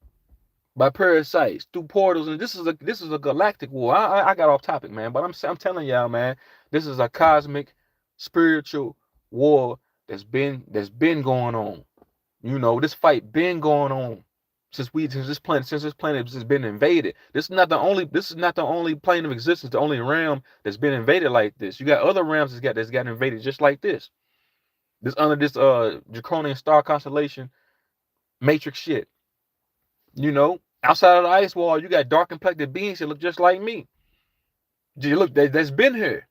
by parasites through portals, and this is a galactic war. I got off topic, man, but I'm telling y'all, man, this is a cosmic, spiritual war that's been going on. You know, this fight been going on since this planet has been invaded. This is not the only plane of existence, the only realm that's been invaded like this. You got other realms that's got invaded just like this. This under this draconian star constellation matrix shit. You know, outside of the ice wall, you got dark complected beings that look just like me. Look, that's been here.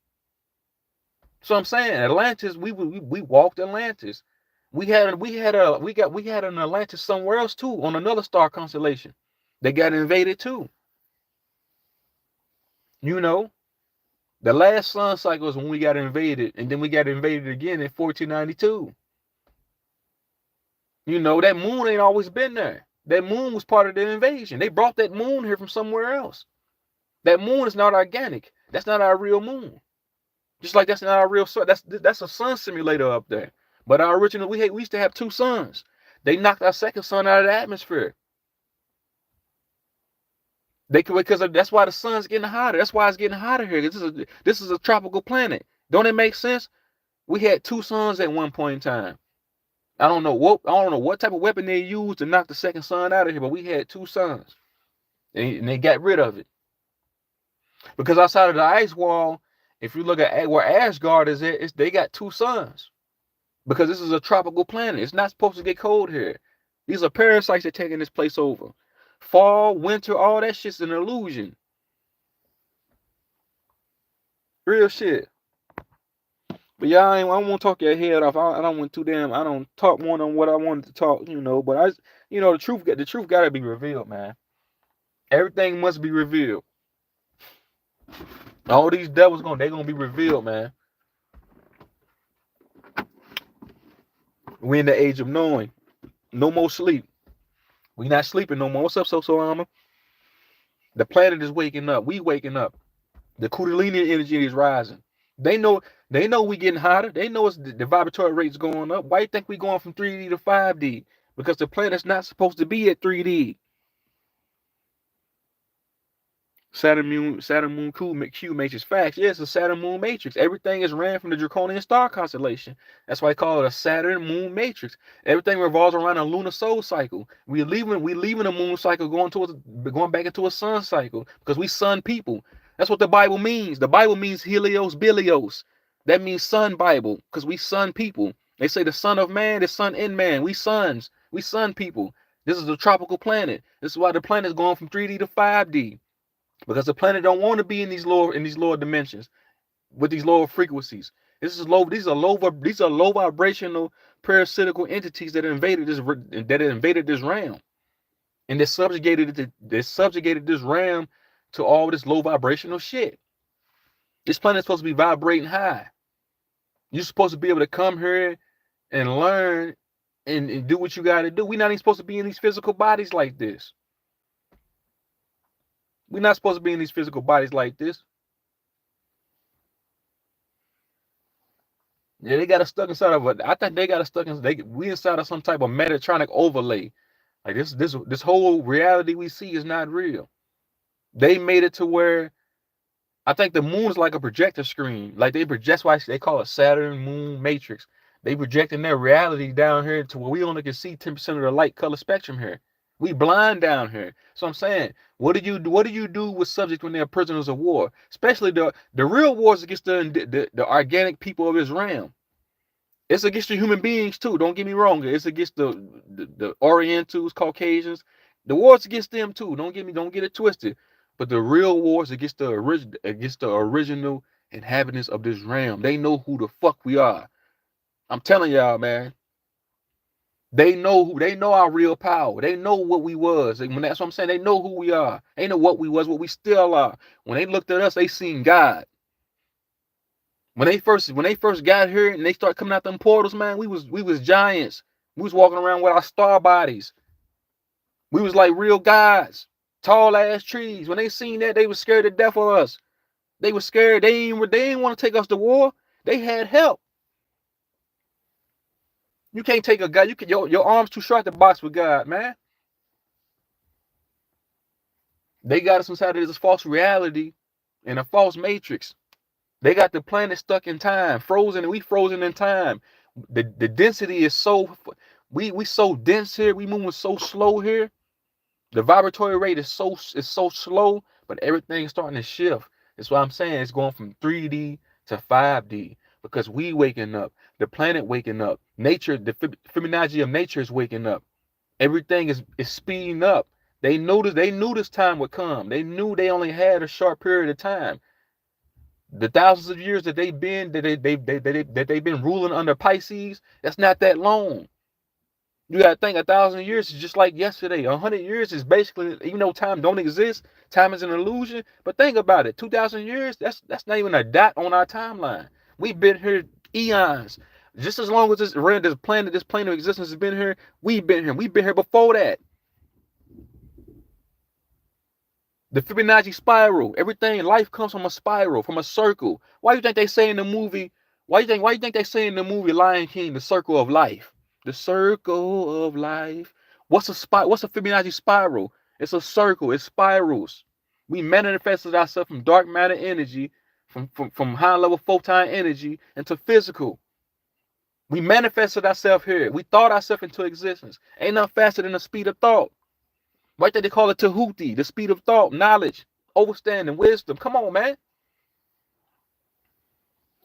So I'm saying, Atlantis, we walked Atlantis. We had an Atlantis somewhere else too, on another star constellation. They got invaded too. You know, the last sun cycle is when we got invaded, and then we got invaded again in 1492. You know, that moon ain't always been there. That moon was part of the invasion. They brought that moon here from somewhere else. That moon is not organic. That's not our real moon. Just like that's not our real sun. That's a sun simulator up there. But our original, we used to have two suns. They knocked our second sun out of the atmosphere. Because that's why the sun's getting hotter. That's why it's getting hotter here. This is a tropical planet. Don't it make sense? We had two suns at one point in time. I don't know what type of weapon they used to knock the second sun out of here, but we had two suns, and they got rid of it. Because outside of the ice wall, if you look at where Asgard is at, they got two suns. Because this is a tropical planet. It's not supposed to get cold here. These are parasites that are taking this place over. Fall, winter, all that shit's an illusion. Real shit. But y'all, I don't want to talk your head off. I don't want too damn. I don't talk more than what I wanted to talk, you know. But the truth got to be revealed, man. Everything must be revealed. All these devils they're gonna be revealed, man. We in the age of knowing. No more sleep. We not sleeping no more. What's up, Armor? The planet is waking up. We waking up. The Kundalini energy is rising. They know we getting hotter. They know the vibratory rate's going up. Why you think we going from 3D to 5D? Because the planet's not supposed to be at 3D. Saturn Moon Q matrix facts. Yeah, it's a Saturn Moon matrix. Everything is ran from the draconian star constellation. That's why I call it a Saturn Moon matrix. Everything revolves around a lunar solar cycle. We leaving a moon cycle, going back into a sun cycle, because we sun people. That's what the Bible means. The Bible means Helios Bilios. That means sun Bible, because we sun people. They say the son of man is son in man. We sons. We sun people. This is a tropical planet. This is why the planet is going from 3D to 5D. Because the planet don't want to be in these lower dimensions with these lower frequencies. These are low vibrational parasitical entities that invaded this realm, and they subjugated this realm to all this low vibrational shit. This planet is supposed to be vibrating high. You're supposed to be able to come here and learn and do what you got to do. We're not even supposed to be in these physical bodies like this. We're not supposed to be in these physical bodies like this. Yeah, they got us stuck inside of I think they got us stuck we inside of some type of Metatronic overlay. Like this whole reality we see is not real. They made it to where I think the moon is like a projector screen. Like that's why they call it Saturn Moon Matrix. They projecting their reality down here to where we only can see 10% of the light color spectrum here. We blind down here. So I'm saying, what do you do with subjects when they're prisoners of war? Especially the real wars against the organic people of this realm. It's against the human beings too. Don't get me wrong. It's against the Orientals, Caucasians. The war's against them too. Don't get it twisted. But the real war is against the original inhabitants of this realm. They know who the fuck we are. I'm telling y'all, man. They know our real power. They know what we was. And when that's what I'm saying, they know who we are. They know what we was, what we still are. When they looked at us, they seen God. When they first got here and they start coming out them portals, man, we was giants. We was walking around with our star bodies. We was like real gods, tall ass trees. When they seen that, they was scared to death of us. They was scared. They didn't want to take us to war. They had help. You can't take a guy. Your arms too short to box with God, man. They got us inside of this false reality and a false matrix. They got the planet stuck in time, frozen, and we frozen in time. The density is we so dense here. We moving so slow here. The vibratory rate is so slow, but everything's starting to shift. That's why I'm saying it's going from 3D to 5D because we waking up, the planet waking up, nature, the Fibonacci of nature is waking up. Everything is speeding up. They knew this time would come. They knew they only had a short period of time. The thousands of years that they've been ruling under Pisces, that's not that long. You gotta think 1,000 years is just like yesterday. 100 years is basically, even though time don't exist, time is an illusion. But think about it, 2,000 years, that's not even a dot on our timeline. We've been here eons. Just as long as this plane of existence has been here, we've been here. We've been here before that. The Fibonacci spiral. Everything in life comes from a spiral, from a circle. Why do you think they say in the movie? Why you think they say in the movie Lion King, the circle of life? The circle of life. What's a Fibonacci spiral? It's a circle. It spirals. We manifested ourselves from dark matter energy, from high level photon energy into physical. We manifested ourselves here. We thought ourselves into existence. Ain't nothing faster than the speed of thought. Why did they call it Tahuti? The speed of thought, knowledge, understanding, wisdom. Come on, man.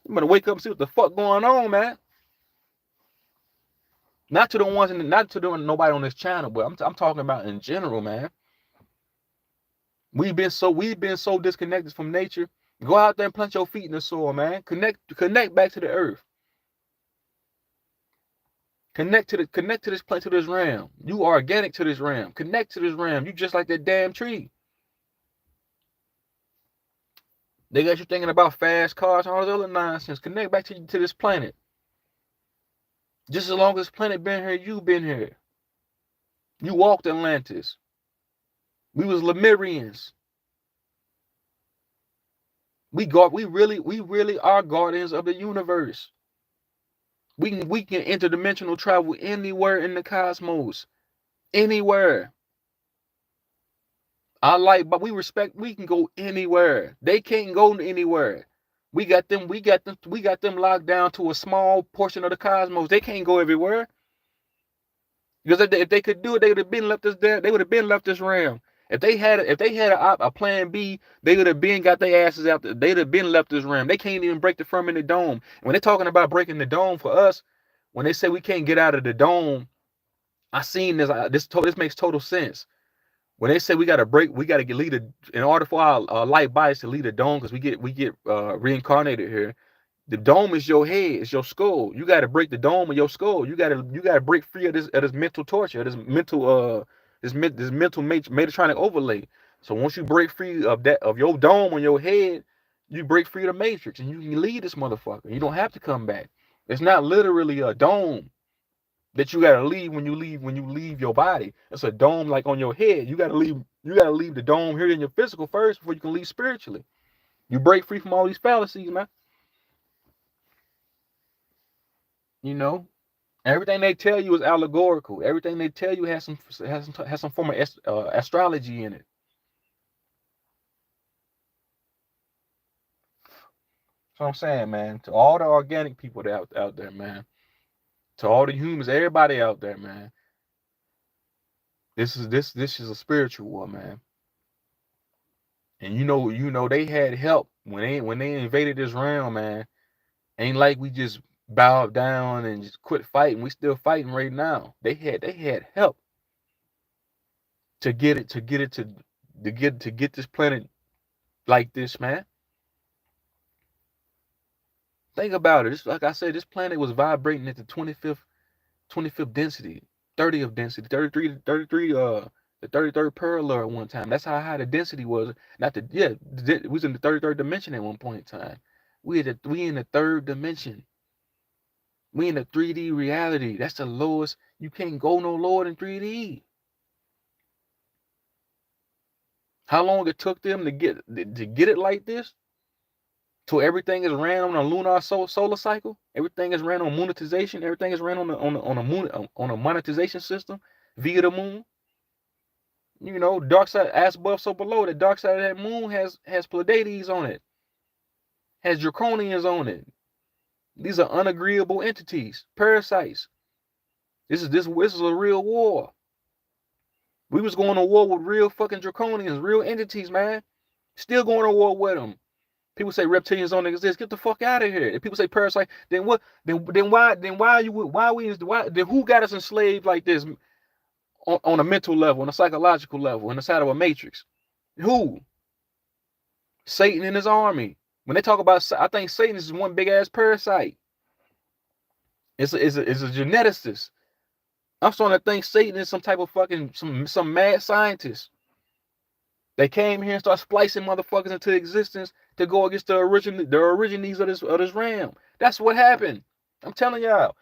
You better wake up and see what the fuck going on, man. Not to the ones not to the nobody on this channel, but I'm talking about in general, man. We've been so disconnected from nature. Go out there and plant your feet in the soil, man. Connect back to the earth. Connect to this plant, to this realm. You are organic to this realm. Connect to this realm. You just like that damn tree. They got you thinking about fast cars and all this other nonsense. Connect back to this planet. Just as long as this planet been here, you been here. You walked Atlantis. We was Lemurians. We really are guardians of the universe. We can interdimensional travel anywhere in the cosmos. Anywhere. But we can go anywhere. They can't go anywhere. We got them locked down to a small portion of the cosmos. They can't go everywhere. Because if they could do it, they would have been left us there. They would have been left this realm. If they had a plan B, they would have been got their asses out there. They would have been left this realm. They can't even break the firmament dome. When they're talking about breaking the dome for us, when they say we can't get out of the dome, I seen this. This makes total sense. When they say we got to lead in order for our light bodies to lead a dome, because we get reincarnated here. The dome is your head, it's your skull. You got to break the dome of your skull. You got to break free of this mental torture, this mental Metatron overlay. So once you break free of your dome on your head, you break free of the matrix, and you can leave this motherfucker. You don't have to come back. It's not literally a dome that you gotta leave when you leave your body. It's a dome like on your head. You gotta leave the dome here in your physical first before you can leave spiritually. You break free from all these fallacies, man. You know, everything they tell you is allegorical. Everything they tell you has some form of astrology in it. So I'm saying, man, to all the organic people out there, man, to all the humans, everybody out there, man, this is a spiritual war, man. And they had help when they invaded this realm, man. Ain't like we just bowed down and just quit fighting. We still fighting right now. They had help to get it to get this planet like this, man. Think about it. It's, like I said, this planet was vibrating at the 25th density, 30th density, 33, the 33rd parallel at one time. That's how high the density was. Not the yeah, we was in the 33rd dimension at one point in time. We in the third dimension. We in the 3D reality. That's the lowest. You can't go no lower than 3D. How long it took them to get it like this? So everything is ran on a lunar solar cycle. Everything is ran on monetization. Everything is ran on a moon on a monetization system via the moon. You know, dark side as above, so below. The dark side of that moon has Pleiades on it, has Draconians on it. These are unagreeable entities, parasites. This is a real war. We was going to war with real fucking Draconians, real entities, man. Still going to war with them. People say reptilians don't exist. Get the fuck out of here. If people say parasite, then what? Then who got us enslaved like this on a mental level, on a psychological level, in the side of a matrix? Who? Satan and his army. When they talk about, I think Satan is one big ass parasite. It's a geneticist. I'm starting to think Satan is some type of fucking some mad scientist. They came here and started splicing motherfuckers into existence to go against the origines of this realm. That's what happened. I'm telling y'all.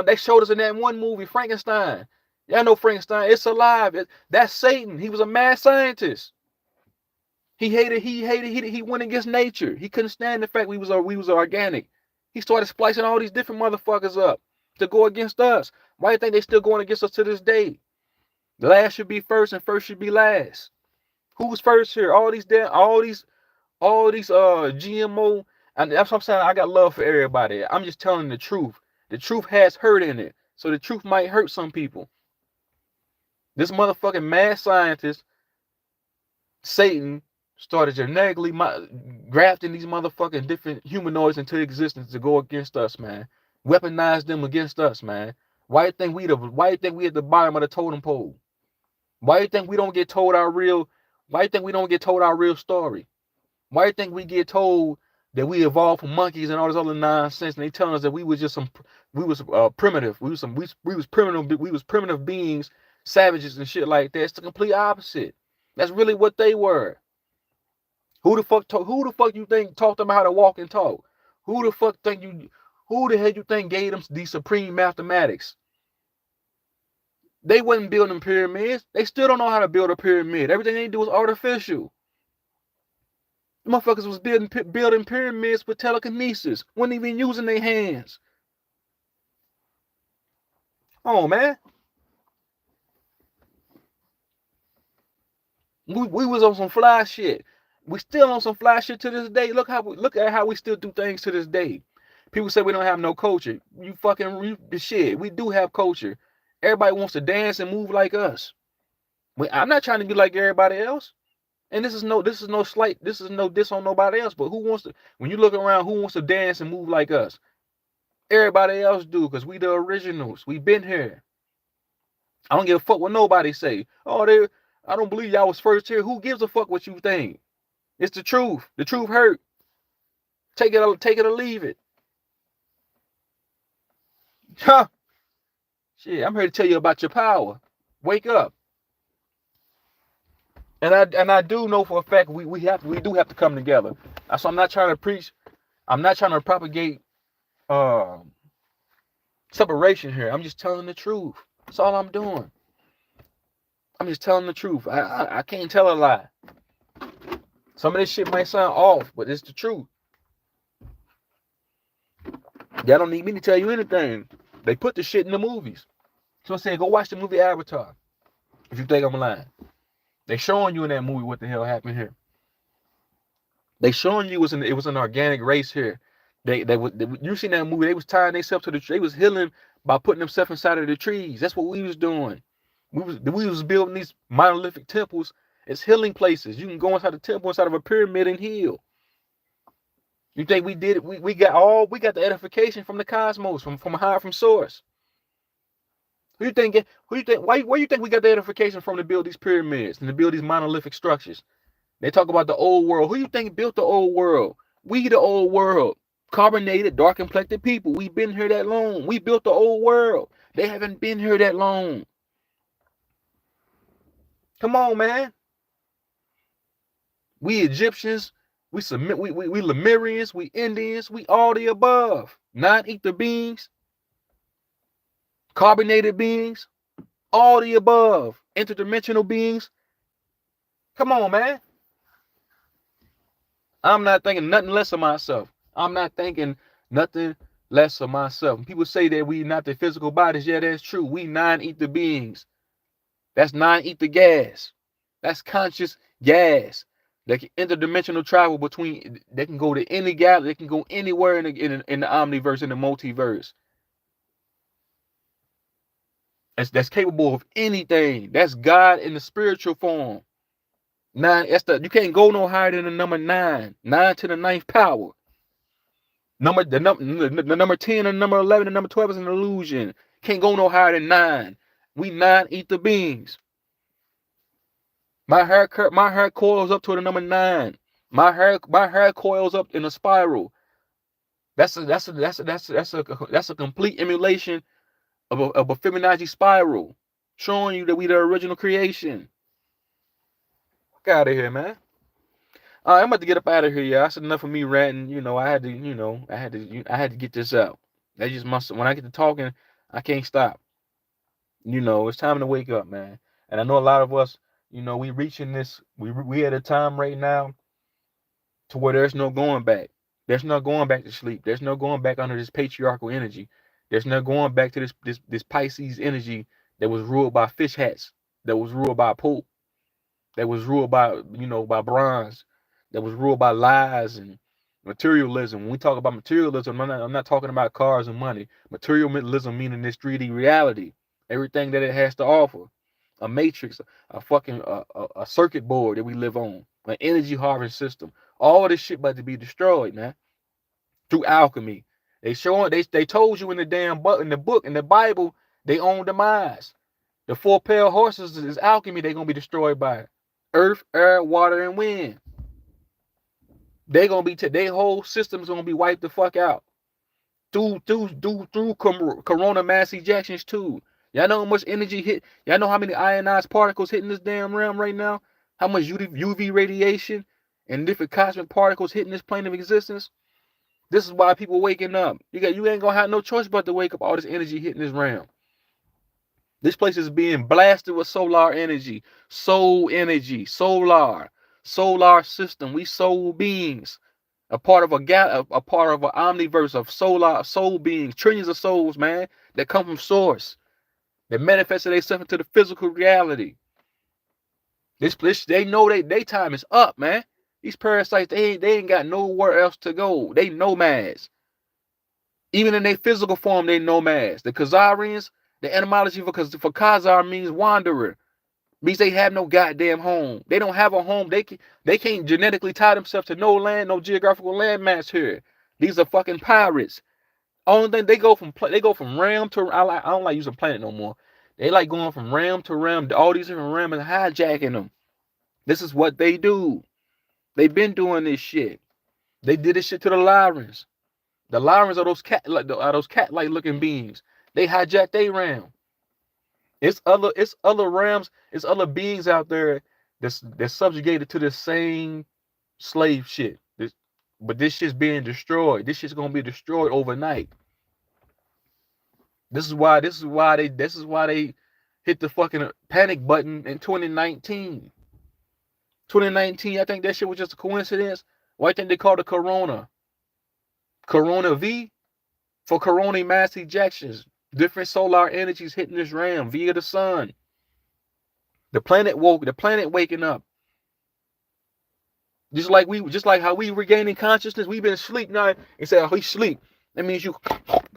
They showed us in that one movie, Frankenstein. Y'all know Frankenstein. It's alive. That's Satan. He was a mad scientist. He went against nature. He couldn't stand the fact we was organic. He started splicing all these different motherfuckers up to go against us. Why do you think they still going against us to this day? The last should be first and first should be last. Who's first here? All these GMO, and that's what I'm saying. I got love for everybody. I'm just telling the truth. The truth has hurt in it, so the truth might hurt some people. This motherfucking mad scientist, Satan, started genetically grafting these motherfucking different humanoids into existence to go against us, man. Weaponize them against us, man. Why do you think we at the bottom of the totem pole? Why do you think we don't get told our real? Why do you think we don't get told our real story? Why do you think we get told that we evolved from monkeys and all this other nonsense? And they telling us that we was just primitive. We was primitive beings, savages and shit like that. It's the complete opposite. That's really what they were. Who the fuck you think taught them how to walk and talk? Who the hell you think gave them these supreme mathematics? They wasn't building pyramids. They still don't know how to build a pyramid. Everything they do is artificial. The motherfuckers was building pyramids with telekinesis. Wasn't even using their hands. Oh man. We was on some fly shit. We still on some fly shit to this day. Look at how we still do things to this day. People say we don't have no culture. Shit. We do have culture. Everybody wants to dance and move like us. I'm not trying to be like everybody else. And this is no diss on nobody else. But who wants to, when you look around, who wants to dance and move like us? Everybody else do, because we the originals. We been here. I don't give a fuck what nobody say. Oh, I don't believe y'all was first here. Who gives a fuck what you think? It's the truth. The truth hurt. Take it or leave it. Huh. Shit, I'm here to tell you about your power. Wake up. And I do know for a fact we do have to come together. So I'm not trying to preach. I'm not trying to propagate separation here. I'm just telling the truth. That's all I'm doing. I'm just telling the truth. I can't tell a lie. Some of this shit might sound off, but it's the truth. Y'all don't need me to tell you anything. They put the shit in the movies. So I say, go watch the movie Avatar. If you think I'm lying. They showing you in that movie what the hell happened here. They showing you it was an organic race here. You seen that movie? They was tying themselves to the tree. They was healing by putting themselves inside of the trees. That's what we was doing. We was building these monolithic temples as healing places. You can go inside the temple, inside of a pyramid, and heal. You think we did it? We got the edification from the cosmos, from source. Who you think? Who you think? Where you think we got the edification from to build these pyramids and to build these monolithic structures? They talk about the old world. Who you think built the old world? We the old world. Carbonated, dark complected people. We've been here that long. We built the old world. They haven't been here that long. Come on, man. We Egyptians, we Lemurians, we Indians, we all the above. Non-ether beings, carbonated beings, all the above. Interdimensional beings. Come on, man. I'm not thinking nothing less of myself. I'm not thinking nothing less of myself. When people say that we not the physical bodies, yeah, that's true. We non-ether beings. That's non-ether gas. That's conscious gas. They can interdimensional travel between. They can go to any galaxy. They can go anywhere in the omniverse, in the multiverse. That's capable of anything. That's God in the spiritual form. Nine. You can't go no higher than the number 9. 9 to the ninth power. The number 10 and number 11 and number 12 is an illusion. Can't go no higher than 9. We non-ether beings. My hair coils up to the number 9. My hair coils up in a spiral. That's a complete emulation of a Fibonacci spiral, showing you that we the original creation. Get out of here, man. I'm about to get up out of here, y'all. That's enough of me ranting. I had to get this out. That's just when I get to talking, I can't stop. It's time to wake up, man. And I know a lot of us, we reaching this. We at a time right now to where there's no going back. There's no going back to sleep. There's no going back under this patriarchal energy. There's no going back to this Pisces energy that was ruled by fish hats, that was ruled by Pope, that was ruled by by bronze, that was ruled by lies and materialism. When we talk about materialism, I'm not talking about cars and money. Materialism meaning this 3D reality, everything that it has to offer, a matrix, a circuit board that we live on, an energy harvest system. All this shit about to be destroyed, man, through alchemy. They told you in the Bible, they own demise. The 4 pale horses is alchemy. They're gonna be destroyed by it. Earth, air, water, and wind. They gonna be their whole system's gonna be wiped the fuck out. Through corona mass ejections too. Y'all know how much energy hit? Y'all know how many ionized particles hitting this damn realm right now? How much UV radiation and different cosmic particles hitting this plane of existence? This is why people waking up. You ain't gonna have no choice but to wake up. All this energy hitting this realm. This place is being blasted with solar energy, soul energy, solar system. We soul beings, a part of an omniverse of soul beings, trillions of souls, man, that come from source, that manifested themselves into the physical reality. They know they time is up, man. These parasites, they ain't got nowhere else to go. They nomads. Even in their physical form, they nomads. The Khazarians, the etymology for Khazar means wanderer. Means they have no goddamn home. They don't have a home. They can't genetically tie themselves to no land, no geographical landmass here. These are fucking pirates. Only thing they go from realm to I don't like using planet no more. They like going from realm to realm, all these different realms and hijacking them. This is what they do. They've been doing this shit. They did this shit to the Lyrans. The Lyrans are those cat-like looking beings. They hijacked their realm. It's other realms, it's other beings out there that's subjugated to the same slave shit. But this shit's being destroyed. This shit's gonna be destroyed overnight. This is why they hit the fucking panic button in 2019. 2019, I think that shit was just a coincidence. Why think they called it Corona? Corona V for corona mass ejections. Different solar energies hitting this realm via the sun. The planet waking up. Just like how we regaining consciousness. We've been asleep now. They say, oh, he sleep. That means you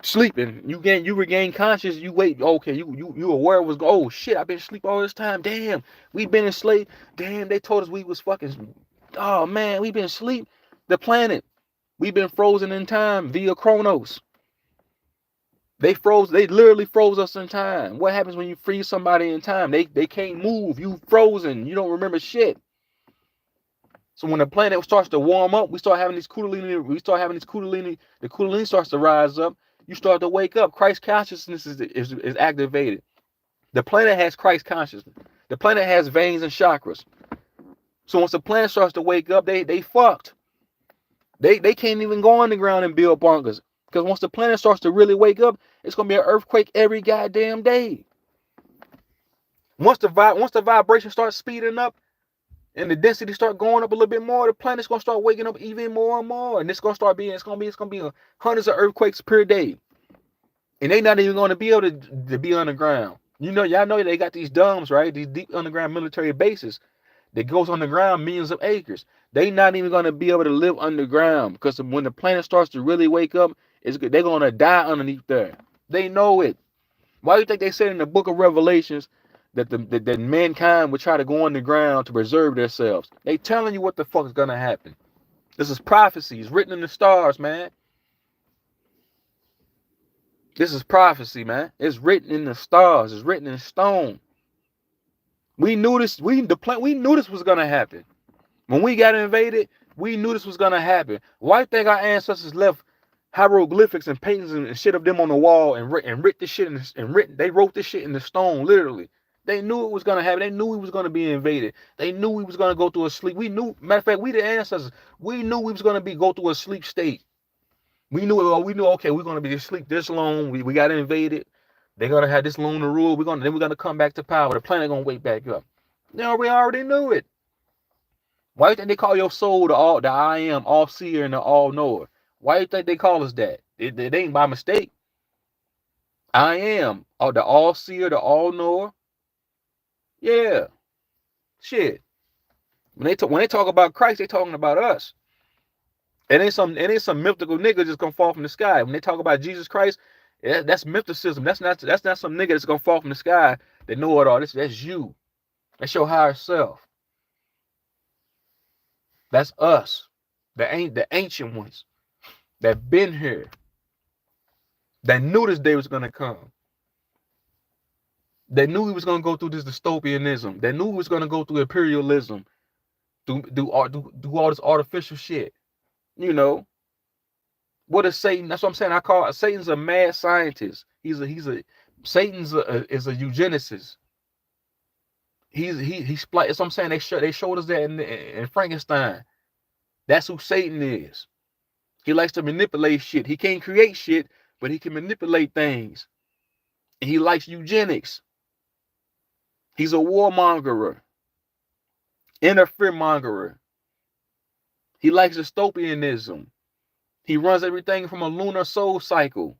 sleeping. You regain consciousness. You wait. Okay, you aware was oh shit, I've been asleep all this time. Damn, we've been asleep. Damn, they told us we was fucking. Oh man, we've been asleep. The planet. We've been frozen in time via Chronos. They froze. They literally froze us in time. What happens when you freeze somebody in time? They can't move. You frozen. You don't remember shit. So when the planet starts to warm up, we start having these kundalini. We start having these kundalini. The kundalini starts to rise up. You start to wake up. Christ consciousness is activated. The planet has Christ consciousness. The planet has veins and chakras. So once the planet starts to wake up, they fucked. They can't even go underground and build bunkers. Because once the planet starts to really wake up, it's gonna be an earthquake every goddamn day. Once the vibration starts speeding up and the density start going up a little bit more, the planet's gonna start waking up even more and more. And it's gonna be hundreds of earthquakes per day. And they not even gonna be able to be underground. You know, y'all know they got these domes, right? These deep underground military bases that goes underground millions of acres. They not even gonna be able to live underground because when the planet starts to really wake up, they're gonna die underneath there. They know it. Why do you think they said in the book of Revelations that that mankind would try to go underground to preserve themselves? They telling you what the fuck is gonna happen. This is prophecy. It's written in the stars, man. This is prophecy, man. It's written in the stars. It's written in stone. We knew this. We knew this was gonna happen. When we got invaded, we knew this was gonna happen. Why do you think our ancestors left hieroglyphics and paintings and shit of them on the wall and writ this shit they wrote this shit in the stone, literally. They knew it was gonna happen. They knew we was gonna be invaded. They knew we was gonna go through a sleep. We knew, matter of fact, we the ancestors. We knew we was gonna go through a sleep state. We knew okay, we're gonna be asleep this long. We got invaded. They're gonna have this long to rule. Then we're gonna come back to power. The planet gonna wake back up. No, we already knew it. Why do you think they call your soul the I am, all seer, and the all knower? Why do you think they call us that? It ain't by mistake. I am the all seer, the all knower. Yeah, shit. When they talk about Christ, they talking about us. It ain't some mythical nigga just gonna fall from the sky. When they talk about Jesus Christ, that's mysticism. That's not some nigga that's gonna fall from the sky that know it all. That's you. That's your higher self. That's us. The ancient ones that been here. That knew this day was gonna come. That knew we was gonna go through this dystopianism. That knew we was gonna go through imperialism. Do all this artificial shit. You know. What is Satan? That's what I'm saying. I call Satan's a mad scientist. Satan's is a eugenicist. He's that's what I'm saying. They showed us that in Frankenstein. That's who Satan is. He likes to manipulate shit. He can't create shit, but he can manipulate things. And he likes eugenics. He's a warmongerer, interferemongerer. He likes dystopianism. He runs everything from a lunar soul cycle.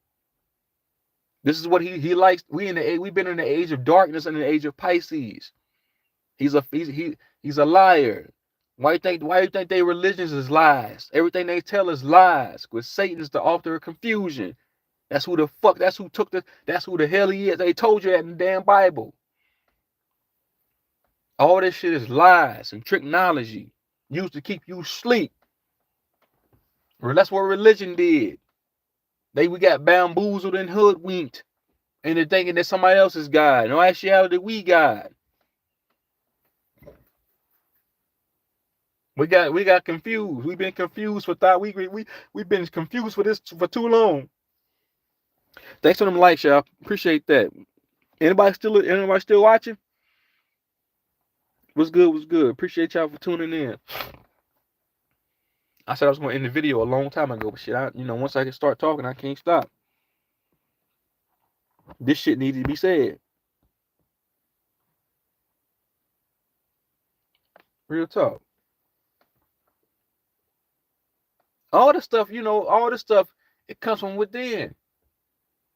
This is what he likes. We've been in the age of darkness and the age of Pisces. He's a liar. Why do you think their religions is lies? Everything they tell is lies. Because Satan is the author of confusion. That's who the hell he is. They told you that in the damn Bible. All this shit is lies and technology used to keep you asleep. That's what religion did. We got bamboozled and hoodwinked into thinking that somebody else is God. In actuality, we God. We got confused. We've been confused for thought. We've been confused for this for too long. Thanks for them likes, y'all. Appreciate that. Anybody still watching? What's good? Appreciate y'all for tuning in. I said I was going to end the video a long time ago, but shit, once I can start talking, I can't stop. This shit needed to be said. Real talk. All this stuff, it comes from within.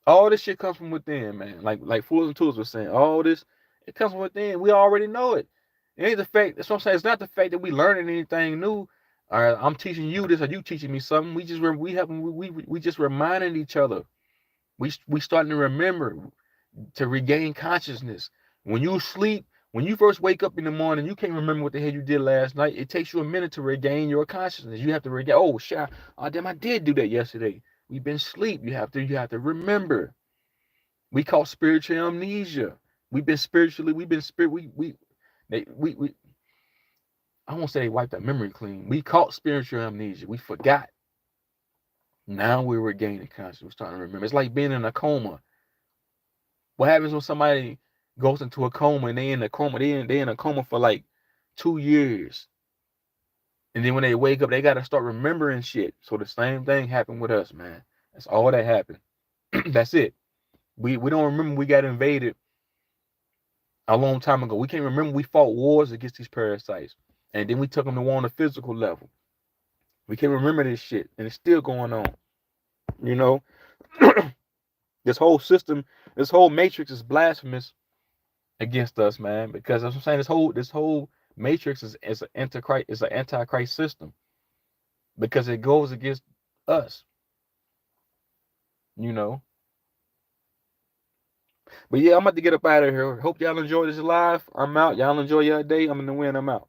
All this shit comes from within, man. Like Fools and Tools was saying, all this, it comes from within. We already know it. It ain't the fact. That's what I'm saying. It's not the fact that we learning anything new. Or I'm teaching you this, or you teaching me something. We just reminding each other. We starting to remember to regain consciousness. When you sleep, when you first wake up in the morning, you can't remember what the hell you did last night. It takes you a minute to regain your consciousness. You have to regain. Oh shit! Oh damn! I did do that yesterday. We've been asleep. You have to remember. We caught spiritual amnesia. We've been spirit. We I won't say they wiped that memory clean. We caught spiritual amnesia. We forgot. Now we're regaining consciousness. We're starting to remember. It's like being in a coma. What happens when somebody goes into a coma and they in a coma? They in a coma for like 2 years. And then when they wake up, they gotta start remembering shit. So the same thing happened with us, man. That's all that happened. That's it. We don't remember we got invaded a long time ago. We can't remember we fought wars against these parasites. And then we took them to war on a physical level. We can't remember this shit. And it's still going on. You know? This whole system, this whole matrix is blasphemous against us, man. Because as I'm saying, this whole matrix is an antichrist system. Because it goes against us. You know. But yeah, I'm about to get up out of here. Hope y'all enjoy this live. I'm out. Y'all enjoy your day. I'm in the wind. I'm out.